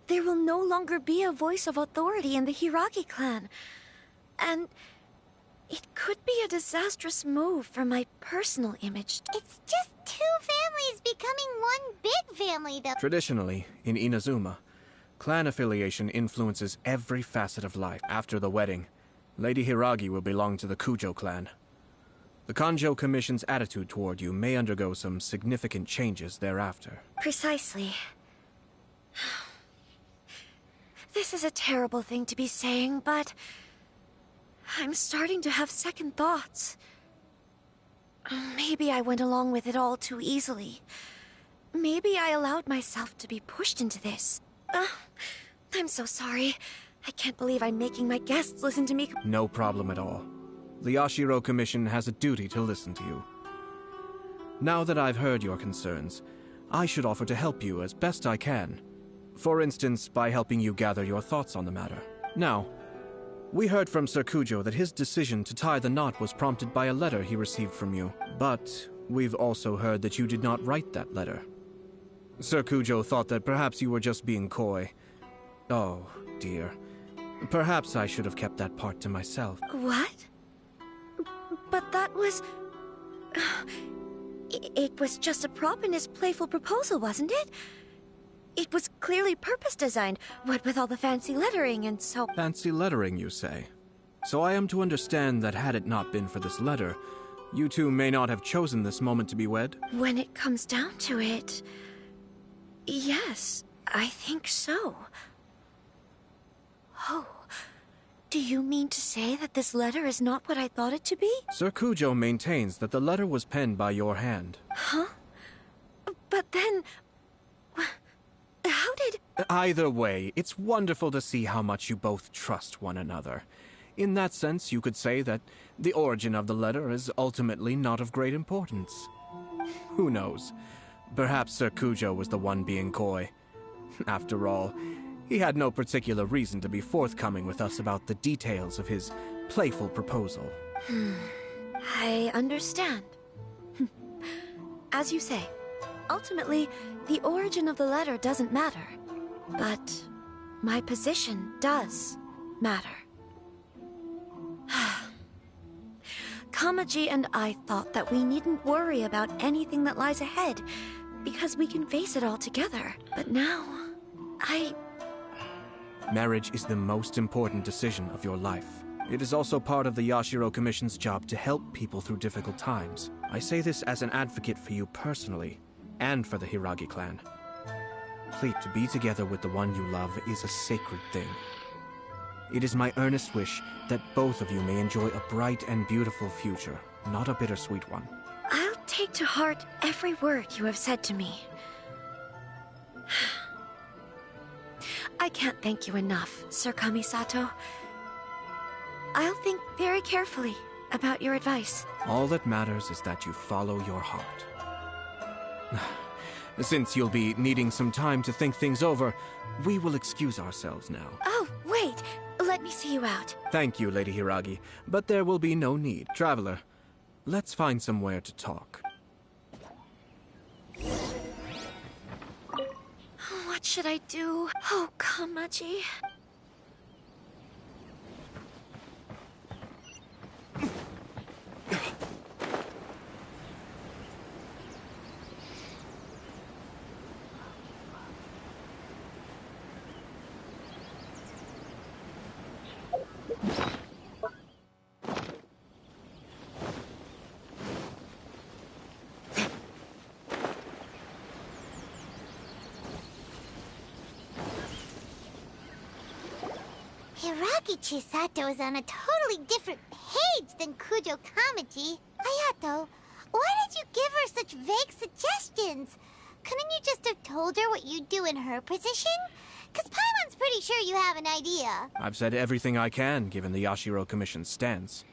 There will no longer be a voice of authority in the Hiragi clan. And it could be a disastrous move for my personal image. It's just two families becoming one big family, though. Traditionally, in Inazuma, clan affiliation influences every facet of life. After the wedding, Lady Hiragi will belong to the Kujo clan. The Kanjo Commission's attitude toward you may undergo some significant changes thereafter. Precisely. This is a terrible thing to be saying, but I'm starting to have second thoughts. Maybe I went along with it all too easily. Maybe I allowed myself to be pushed into this. I'm so sorry. I can't believe I'm making my guests listen to me. No problem at all. The Yashiro Commission has a duty to listen to you. Now that I've heard your concerns, I should offer to help you as best I can. For instance, by helping you gather your thoughts on the matter. Now, we heard from Sir Kujo that his decision to tie the knot was prompted by a letter he received from you. But we've also heard that you did not write that letter. Sir Kujo thought that perhaps you were just being coy. Oh, dear. Perhaps I should have kept that part to myself. What? But that was... It was just a prop in his playful proposal, wasn't it? It was clearly purpose-designed, what with all the fancy lettering and so... Fancy lettering, you say? So I am to understand that had it not been for this letter, you two may not have chosen this moment to be wed? When it comes down to it... Yes, I think so. Oh, do you mean to say that this letter is not what I thought it to be? Sir Kujo maintains that the letter was penned by your hand. Huh? But then... How did... Either way, it's wonderful to see how much you both trust one another. In that sense, you could say that the origin of the letter is ultimately not of great importance. Who knows? Perhaps Sir Kujo was the one being coy. After all, he had no particular reason to be forthcoming with us about the details of his playful proposal. I understand. As you say, ultimately, the origin of the letter doesn't matter. But my position does matter. Kamaji and I thought that we needn't worry about anything that lies ahead, because we can face it all together. But now, Marriage is the most important decision of your life. It is also part of the Yashiro Commission's job to help people through difficult times. I say this as an advocate for you personally. and for the Hiragi clan. Please, to be together with the one you love is a sacred thing. It is my earnest wish that both of you may enjoy a bright and beautiful future, not a bittersweet one. I'll take to heart every word you have said to me. I can't thank you enough, Sir Kamisato. I'll think very carefully about your advice. All that matters is that you follow your heart. Since you'll be needing some time to think things over, we will excuse ourselves now. Oh, wait! Let me see you out. Thank you, Lady Hiragi, but there will be no need. Traveler, let's find somewhere to talk. What should I do? Oh, Kamaji. Hiragi Chisato is on a totally different page than Kujo Kamaji. Hayato, why did you give her such vague suggestions? Couldn't you just have told her what you'd do in her position? Because Paimon's pretty sure you have an idea. I've said everything I can, given the Yashiro Commission's stance.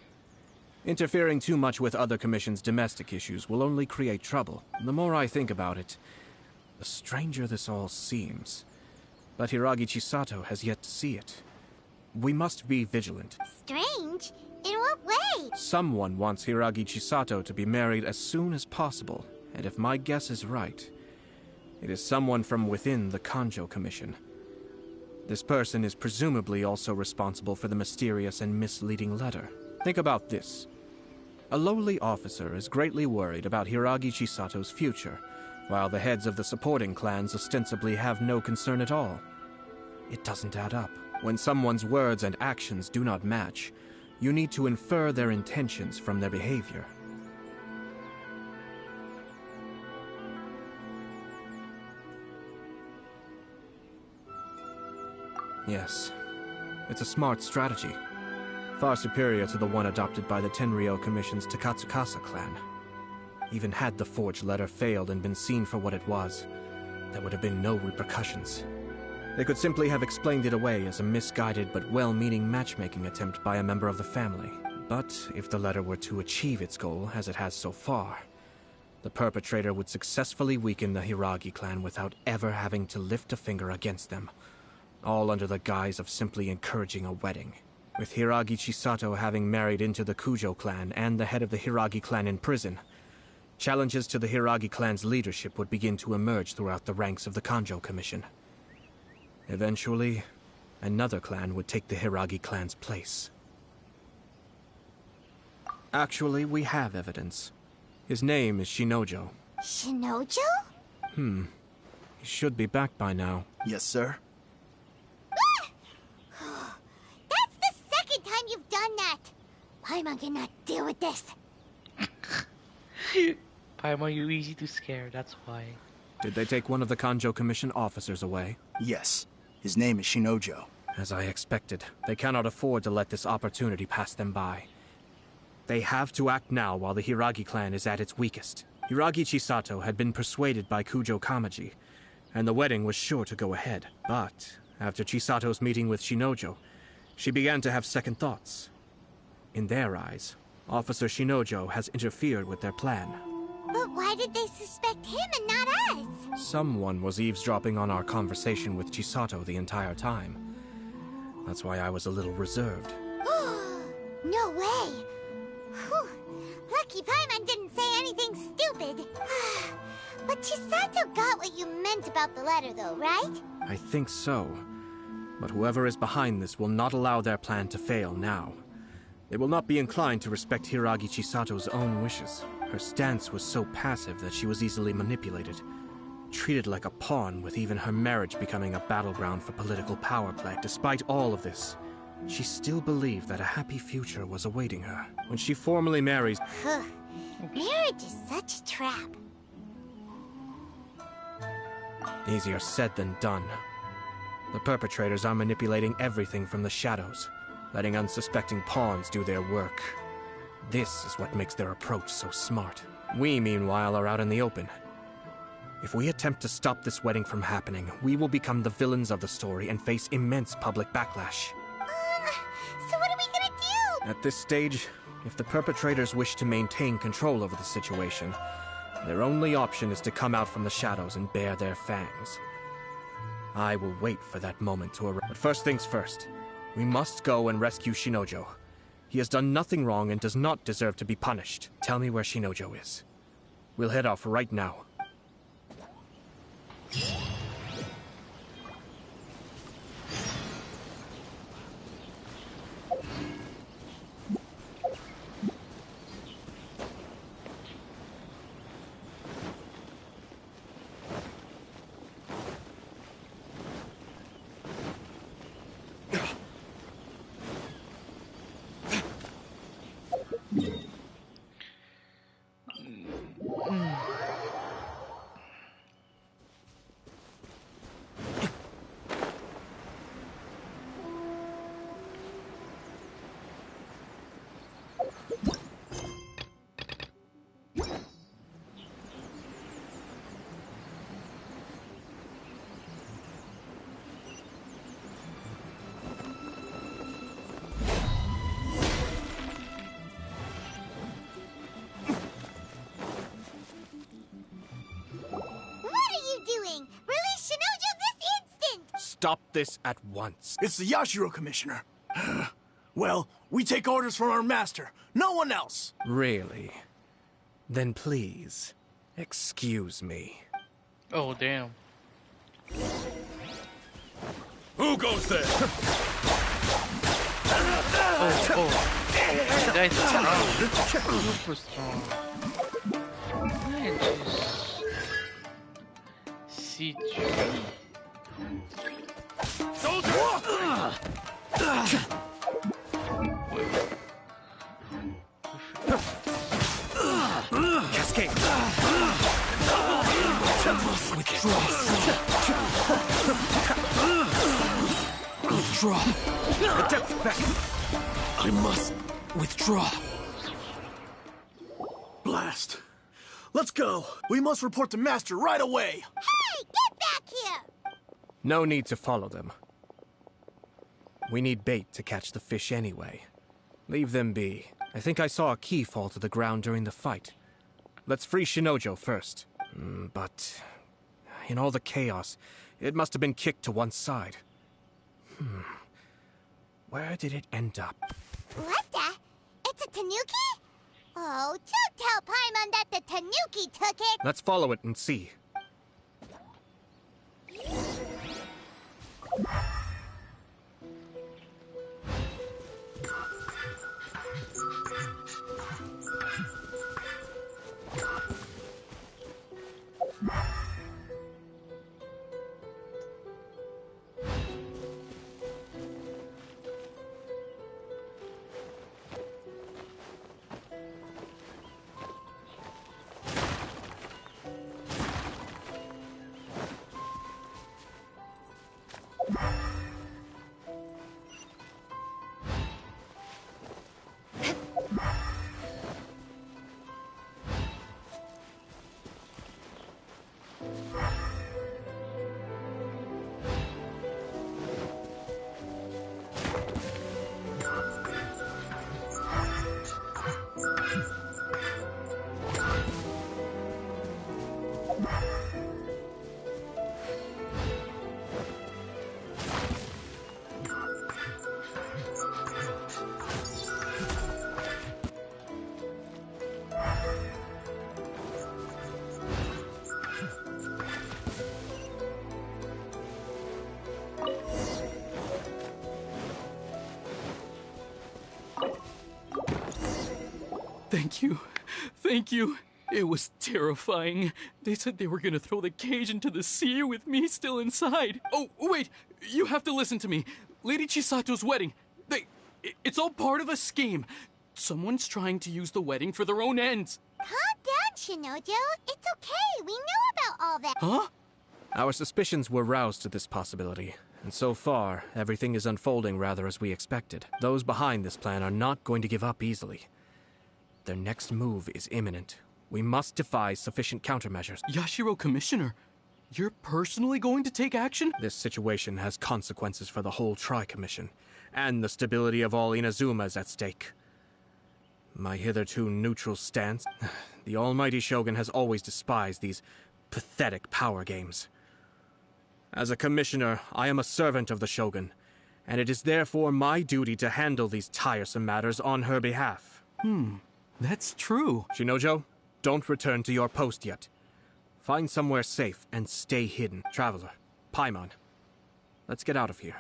Interfering too much with other commission's domestic issues will only create trouble. The more I think about it, the stranger this all seems. But Hiragi Chisato has yet to see it. We must be vigilant. Strange? In what way? Someone wants Hiragi Chisato to be married as soon as possible, and if my guess is right, it is someone from within the Kanjo Commission. This person is presumably also responsible for the mysterious and misleading letter. Think about this. A lowly officer is greatly worried about Hiragi Chisato's future, while the heads of the supporting clans ostensibly have no concern at all. It doesn't add up. When someone's words and actions do not match, you need to infer their intentions from their behavior. Yes, it's a smart strategy. Far superior to the one adopted by the Tenryou Commission's Takatsukasa clan. Even had the forged letter failed and been seen for what it was, there would have been no repercussions. They could simply have explained it away as a misguided but well-meaning matchmaking attempt by a member of the family. But if the letter were to achieve its goal, as it has so far, the perpetrator would successfully weaken the Hiragi clan without ever having to lift a finger against them, all under the guise of simply encouraging a wedding. With Hiragi Chisato having married into the Kujo clan and the head of the Hiragi clan in prison, challenges to the Hiragi clan's leadership would begin to emerge throughout the ranks of the Kanjo Commission. Eventually, another clan would take the Hiragi clan's place. Actually, we have evidence. His name is Shinojo. Shinojo? He should be back by now. Yes, sir. That's the second time you've done that! Paimon cannot deal with this. Paimon, you're easy to scare, that's why. Did they take one of the Kanjo Commission officers away? Yes. His name is Shinojo. As I expected, they cannot afford to let this opportunity pass them by. They have to act now while the Hiragi clan is at its weakest. Hiragi Chisato had been persuaded by Kujo Kamaji, and the wedding was sure to go ahead. But after Chisato's meeting with Shinojo, she began to have second thoughts. In their eyes, Officer Shinojo has interfered with their plan. But why did they suspect him and not us? Someone was eavesdropping on our conversation with Chisato the entire time. That's why I was a little reserved. No way! Whew. Lucky Paimon didn't say anything stupid. But Chisato got what you meant about the letter though, right? I think so. But whoever is behind this will not allow their plan to fail now. They will not be inclined to respect Hiragi Chisato's own wishes. Her stance was so passive that she was easily manipulated, treated like a pawn, with even her marriage becoming a battleground for political power play. Despite all of this, she still believed that a happy future was awaiting her. When she formally marries... Marriage is such a trap. Easier said than done. The perpetrators are manipulating everything from the shadows, letting unsuspecting pawns do their work. This is what makes their approach so smart. We, meanwhile, are out in the open. If we attempt to stop this wedding from happening, we will become the villains of the story and face immense public backlash. So what are we gonna do? At this stage, if the perpetrators wish to maintain control over the situation, their only option is to come out from the shadows and bare their fangs. I will wait for that moment to arrive. But first things first, we must go and rescue Shinojo. He has done nothing wrong and does not deserve to be punished. Tell me where Shinojo is. We'll head off right now. Stop this at once. It's the Yashiro Commissioner. Well, we take orders from our master. No one else. Really? Then please, excuse me. Oh, damn. Who goes there? Oh. That guy's strong. Super strong. Man, just... see through. Cascade. Withdraw. Attempt back. I must withdraw. Blast. Let's go. We must report to Master right away. Hey, get back here! No need to follow them. We need bait to catch the fish anyway. Leave them be. I think I saw a key fall to the ground during the fight. Let's free Shinojo first. But in all the chaos, it must have been kicked to one side. Where did it end up? What the? It's a tanuki? Oh, don't tell Paimon that the tanuki took it! Let's follow it and see. Thank you. Thank you. It was terrifying. They said they were gonna throw the cage into the sea with me still inside. Oh, wait! You have to listen to me. Lady Chisato's wedding. It's all part of a scheme. Someone's trying to use the wedding for their own ends. Calm down, Shinojo. It's okay. We know about all that. Huh? Our suspicions were roused to this possibility, and so far, everything is unfolding rather as we expected. Those behind this plan are not going to give up easily. Their next move is imminent. We must devise sufficient countermeasures. Yashiro Commissioner, you're personally going to take action? This situation has consequences for the whole Tri-Commission, and the stability of all Inazuma is at stake. My hitherto neutral stance, the almighty Shogun has always despised these pathetic power games. As a commissioner, I am a servant of the Shogun, and it is therefore my duty to handle these tiresome matters on her behalf. That's true. Shinojo, don't return to your post yet. Find somewhere safe and stay hidden. Traveler, Paimon, let's get out of here.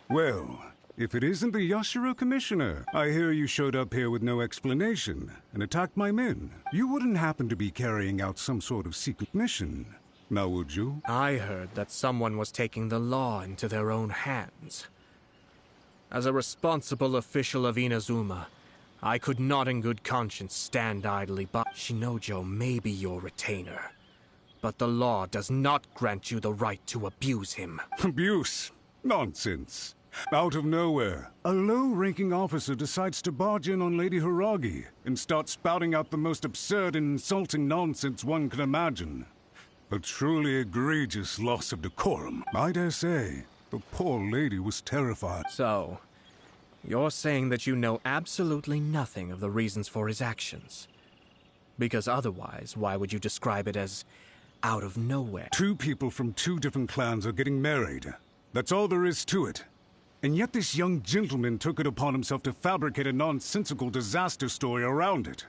Well, if it isn't the Yashiro Commissioner, I hear you showed up here with no explanation and attacked my men. You wouldn't happen to be carrying out some sort of secret mission, now would you? I heard that someone was taking the law into their own hands. As a responsible official of Inazuma, I could not in good conscience stand idly by. Shinojo may be your retainer, but the law does not grant you the right to abuse him. Abuse? Nonsense. Out of nowhere, a low-ranking officer decides to barge in on Lady Hiragi and start spouting out the most absurd and insulting nonsense one can imagine. A truly egregious loss of decorum. I dare say, the poor lady was terrified. So, you're saying that you know absolutely nothing of the reasons for his actions? Because otherwise, why would you describe it as out of nowhere? Two people from two different clans are getting married. That's all there is to it. And yet this young gentleman took it upon himself to fabricate a nonsensical disaster story around it.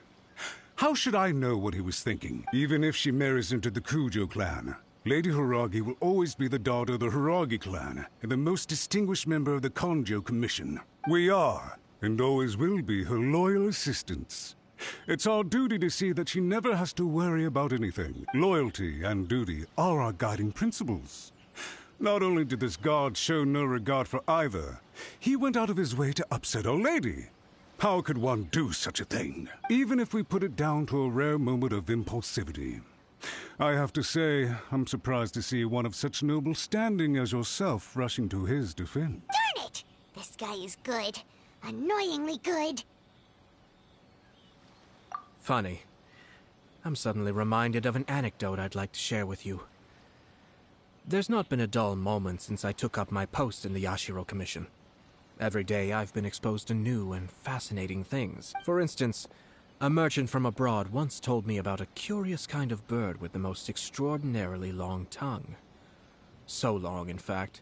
How should I know what he was thinking? Even if she marries into the Kujo clan, Lady Hiragi will always be the daughter of the Hiragi clan and the most distinguished member of the Kanjo Commission. We are, and always will be, her loyal assistants. It's our duty to see that she never has to worry about anything. Loyalty and duty are our guiding principles. Not only did this guard show no regard for either, he went out of his way to upset our lady. How could one do such a thing? Even if we put it down to a rare moment of impulsivity. I have to say, I'm surprised to see one of such noble standing as yourself rushing to his defense. Darn it! This guy is good. Annoyingly good. Funny. I'm suddenly reminded of an anecdote I'd like to share with you. There's not been a dull moment since I took up my post in the Yashiro Commission. Every day I've been exposed to new and fascinating things. For instance, a merchant from abroad once told me about a curious kind of bird with the most extraordinarily long tongue. So long, in fact,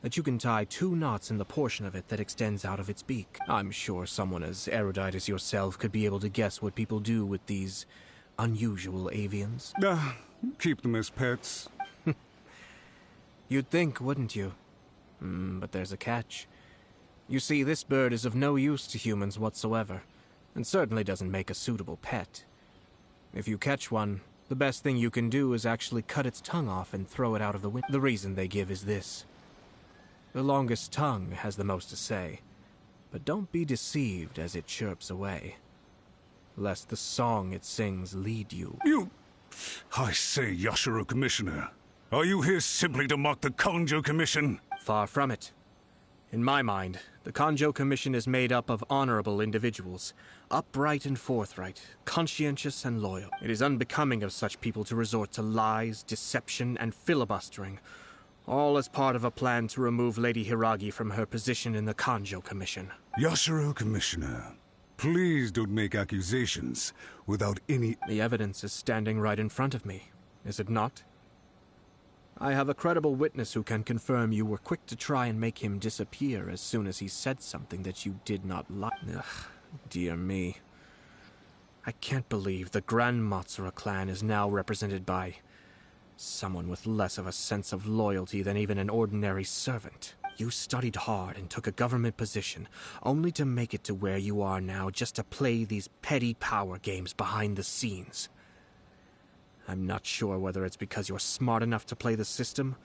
that you can tie 2 knots in the portion of it that extends out of its beak. I'm sure someone as erudite as yourself could be able to guess what people do with these unusual avians. Keep them as pets. You'd think, wouldn't you? But there's a catch. You see, this bird is of no use to humans whatsoever, and certainly doesn't make a suitable pet. If you catch one, the best thing you can do is actually cut its tongue off and throw it out of the window. The reason they give is this. The longest tongue has the most to say, but don't be deceived as it chirps away, lest the song it sings lead you. I say, Yashiro Commissioner, are you here simply to mock the Kanjo Commission? Far from it. In my mind, the Kanjo Commission is made up of honorable individuals, upright and forthright, conscientious and loyal. It is unbecoming of such people to resort to lies, deception, and filibustering, all as part of a plan to remove Lady Hiragi from her position in the Kanjo Commission. Yashiro Commissioner, please don't make accusations without any... The evidence is standing right in front of me, is it not? I have a credible witness who can confirm you were quick to try and make him disappear as soon as he said something that you did not like. Ugh, dear me. I can't believe the Grand Matsura clan is now represented by someone with less of a sense of loyalty than even an ordinary servant. You studied hard and took a government position, only to make it to where you are now just to play these petty power games behind the scenes. I'm not sure whether it's because you're smart enough to play the system,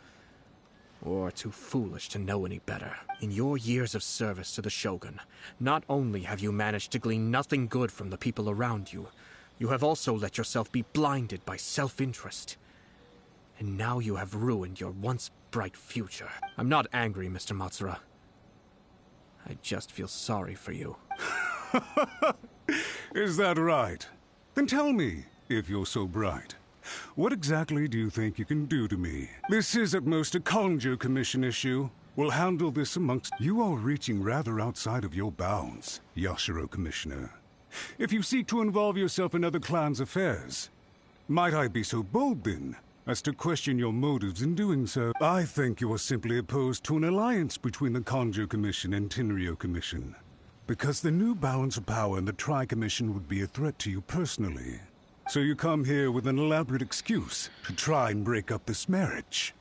or too foolish to know any better. In your years of service to the Shogun, not only have you managed to glean nothing good from the people around you, You have also let yourself be blinded by self-interest. And now you have ruined your once bright future. I'm not angry, Mr. Matsura. I just feel sorry for you. Is that right? Then tell me, if you're so bright, what exactly do you think you can do to me? This is at most a Kanjo Commission issue. We'll handle this amongst... You are reaching rather outside of your bounds, Yashiro Commissioner. If you seek to involve yourself in other clans' affairs, might I be so bold then as to question your motives in doing so? I think you are simply opposed to an alliance between the Kanjo Commission and Tenryo Commission, because the new balance of power in the Tri-Commission would be a threat to you personally. So you come here with an elaborate excuse to try and break up this marriage.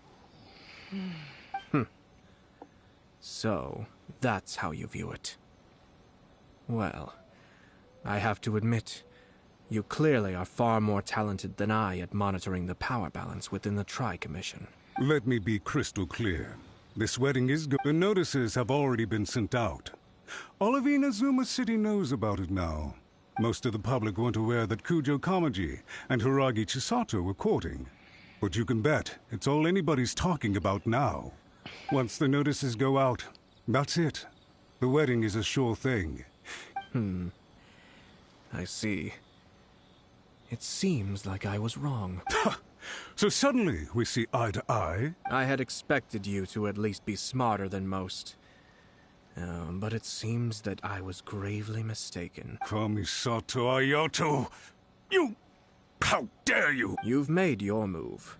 So, that's how you view it. Well, I have to admit, you clearly are far more talented than I at monitoring the power balance within the Tri-Commission. Let me be crystal clear. This wedding is the notices have already been sent out. All of Inazuma City knows about it now. Most of the public weren't aware that Kujo Kamaji and Hiragi Chisato were courting. But you can bet it's all anybody's talking about now. Once the notices go out, that's it. The wedding is a sure thing. I see. It seems like I was wrong. So suddenly we see eye to eye? I had expected you to at least be smarter than most. But it seems that I was gravely mistaken. Kamisato Ayato! You... How dare you! You've made your move.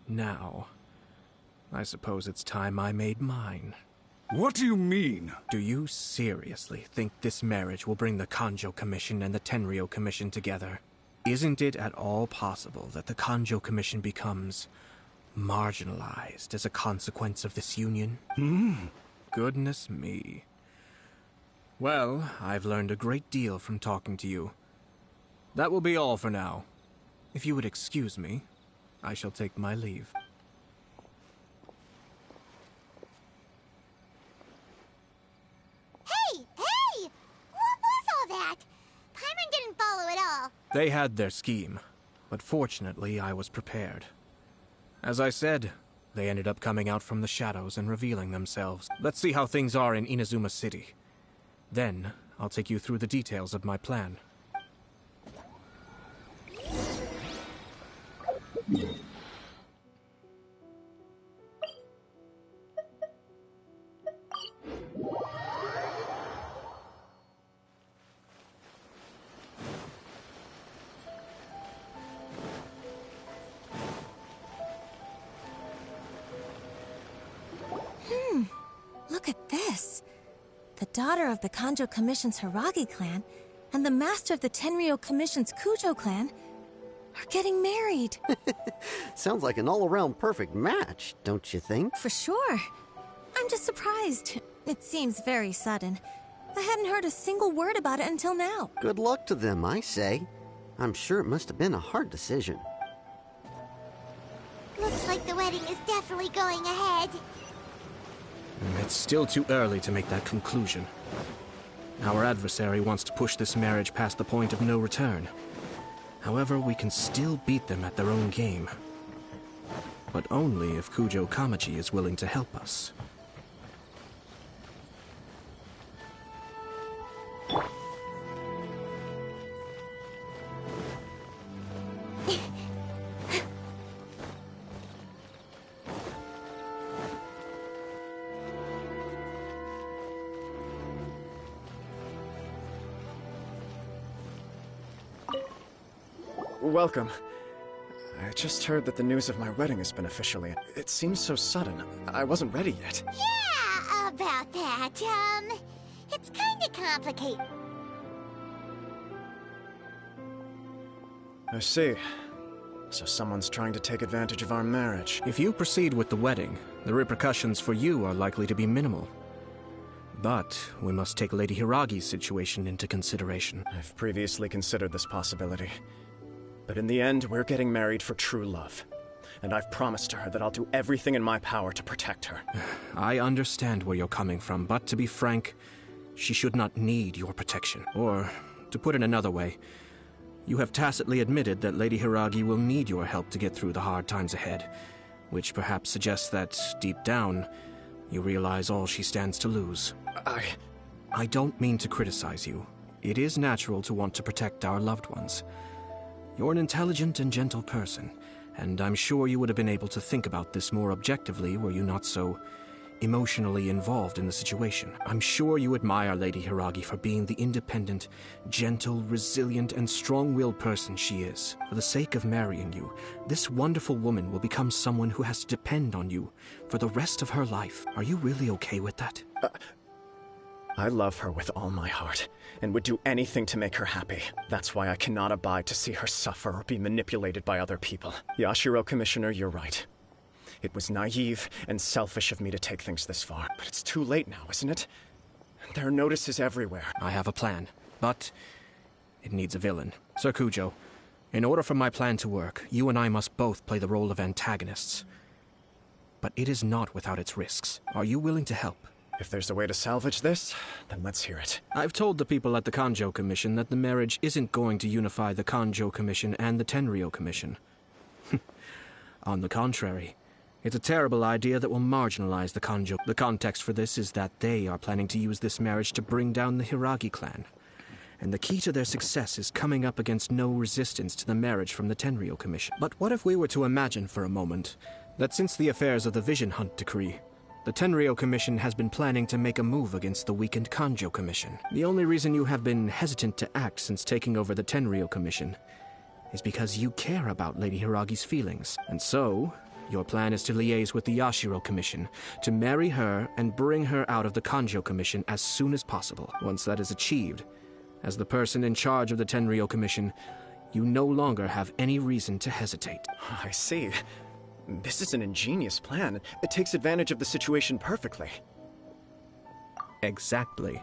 Now, I suppose it's time I made mine. What do you mean? Do you seriously think this marriage will bring the Kanjo Commission and the Tenryo Commission together? Isn't it at all possible that the Kanjo Commission becomes marginalized as a consequence of this union? Goodness me. Well, I've learned a great deal from talking to you. That will be all for now. If you would excuse me, I shall take my leave. Hey! What was all that? Paimon didn't follow at all. They had their scheme, but fortunately I was prepared. As I said, they ended up coming out from the shadows and revealing themselves. Let's see how things are in Inazuma City. Then, I'll take you through the details of my plan. Look at this. The daughter of the Kanjo Commission's Hiragi clan and the master of the Tenryo Commission's Kujo clan are getting married. Sounds like an all-around perfect match, don't you think? For sure. I'm just surprised. It seems very sudden. I hadn't heard a single word about it until now. Good luck to them, I say. I'm sure it must have been a hard decision. Looks like the wedding is definitely going ahead. It's still too early to make that conclusion. Our adversary wants to push this marriage past the point of no return. However, we can still beat them at their own game. But only if Kujo Kamaji is willing to help us. Welcome. I just heard that the news of my wedding has been officially... It seems so sudden. I wasn't ready yet. Yeah, about that. It's kinda complicated. I see. So someone's trying to take advantage of our marriage. If you proceed with the wedding, the repercussions for you are likely to be minimal. But we must take Lady Hiragi's situation into consideration. I've previously considered this possibility. But in the end, we're getting married for true love. And I've promised her that I'll do everything in my power to protect her. I understand where you're coming from, but to be frank, she should not need your protection. Or, to put it another way, You have tacitly admitted that Lady Hiragi will need your help to get through the hard times ahead, which perhaps suggests that, deep down, you realize all she stands to lose. I don't mean to criticize you. It is natural to want to protect our loved ones. You're an intelligent and gentle person, and I'm sure you would have been able to think about this more objectively were you not so emotionally involved in the situation. I'm sure you admire Lady Hiragi for being the independent, gentle, resilient, and strong-willed person she is. For the sake of marrying you, this wonderful woman will become someone who has to depend on you for the rest of her life. Are you really okay with that? I love her with all my heart, and would do anything to make her happy. That's why I cannot abide to see her suffer or be manipulated by other people. Yashiro, Commissioner, you're right. It was naive and selfish of me to take things this far. But it's too late now, isn't it? There are notices everywhere. I have a plan, but it needs a villain. Sir Kujo, in order for my plan to work, you and I must both play the role of antagonists. But it is not without its risks. Are you willing to help? If there's a way to salvage this, then let's hear it. I've told the people at the Kanjo Commission that the marriage isn't going to unify the Kanjo Commission and the Tenryou Commission. On the contrary, it's a terrible idea that will marginalize the Kanjo. The context for this is that they are planning to use this marriage to bring down the Hiragi clan. And the key to their success is coming up against no resistance to the marriage from the Tenryou Commission. But what if we were to imagine for a moment that since the affairs of the Vision Hunt Decree, the Tenryou Commission has been planning to make a move against the weakened Kanjo Commission. The only reason you have been hesitant to act since taking over the Tenryou Commission is because you care about Lady Hiragi's feelings. And so, your plan is to liaise with the Yashiro Commission, to marry her and bring her out of the Kanjo Commission as soon as possible. Once that is achieved, as the person in charge of the Tenryou Commission, you no longer have any reason to hesitate. I see. This is an ingenious plan. It takes advantage of the situation perfectly. Exactly.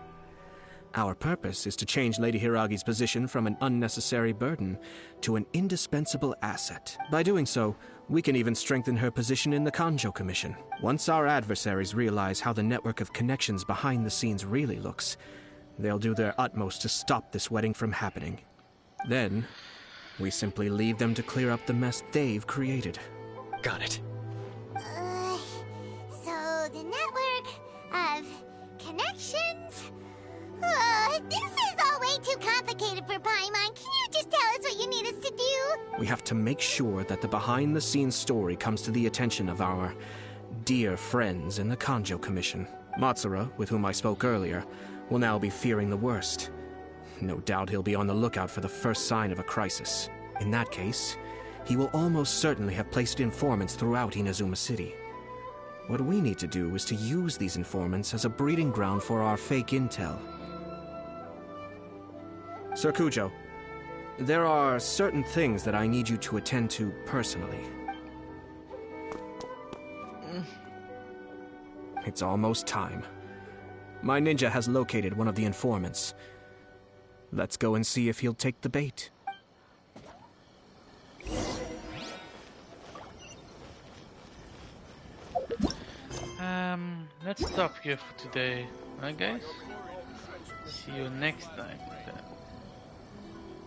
Our purpose is to change Lady Hiragi's position from an unnecessary burden to an indispensable asset. By doing so, we can even strengthen her position in the Kanjo Commission. Once our adversaries realize how the network of connections behind the scenes really looks, they'll do their utmost to stop this wedding from happening. Then, we simply leave them to clear up the mess they've created. Got it. So the network of connections? This is all way too complicated for Paimon. Can you just tell us what you need us to do? We have to make sure that the behind-the-scenes story comes to the attention of our dear friends in the Kanjo Commission. Matsura, with whom I spoke earlier, will now be fearing the worst. No doubt he'll be on the lookout for the first sign of a crisis. In that case, he will almost certainly have placed informants throughout Inazuma City. What we need to do is to use these informants as a breeding ground for our fake intel. Sir Kujo, there are certain things that I need you to attend to personally. It's almost time. My ninja has located one of the informants. Let's go and see if he'll take the bait. Let's stop here for today, right guys? See you next time then.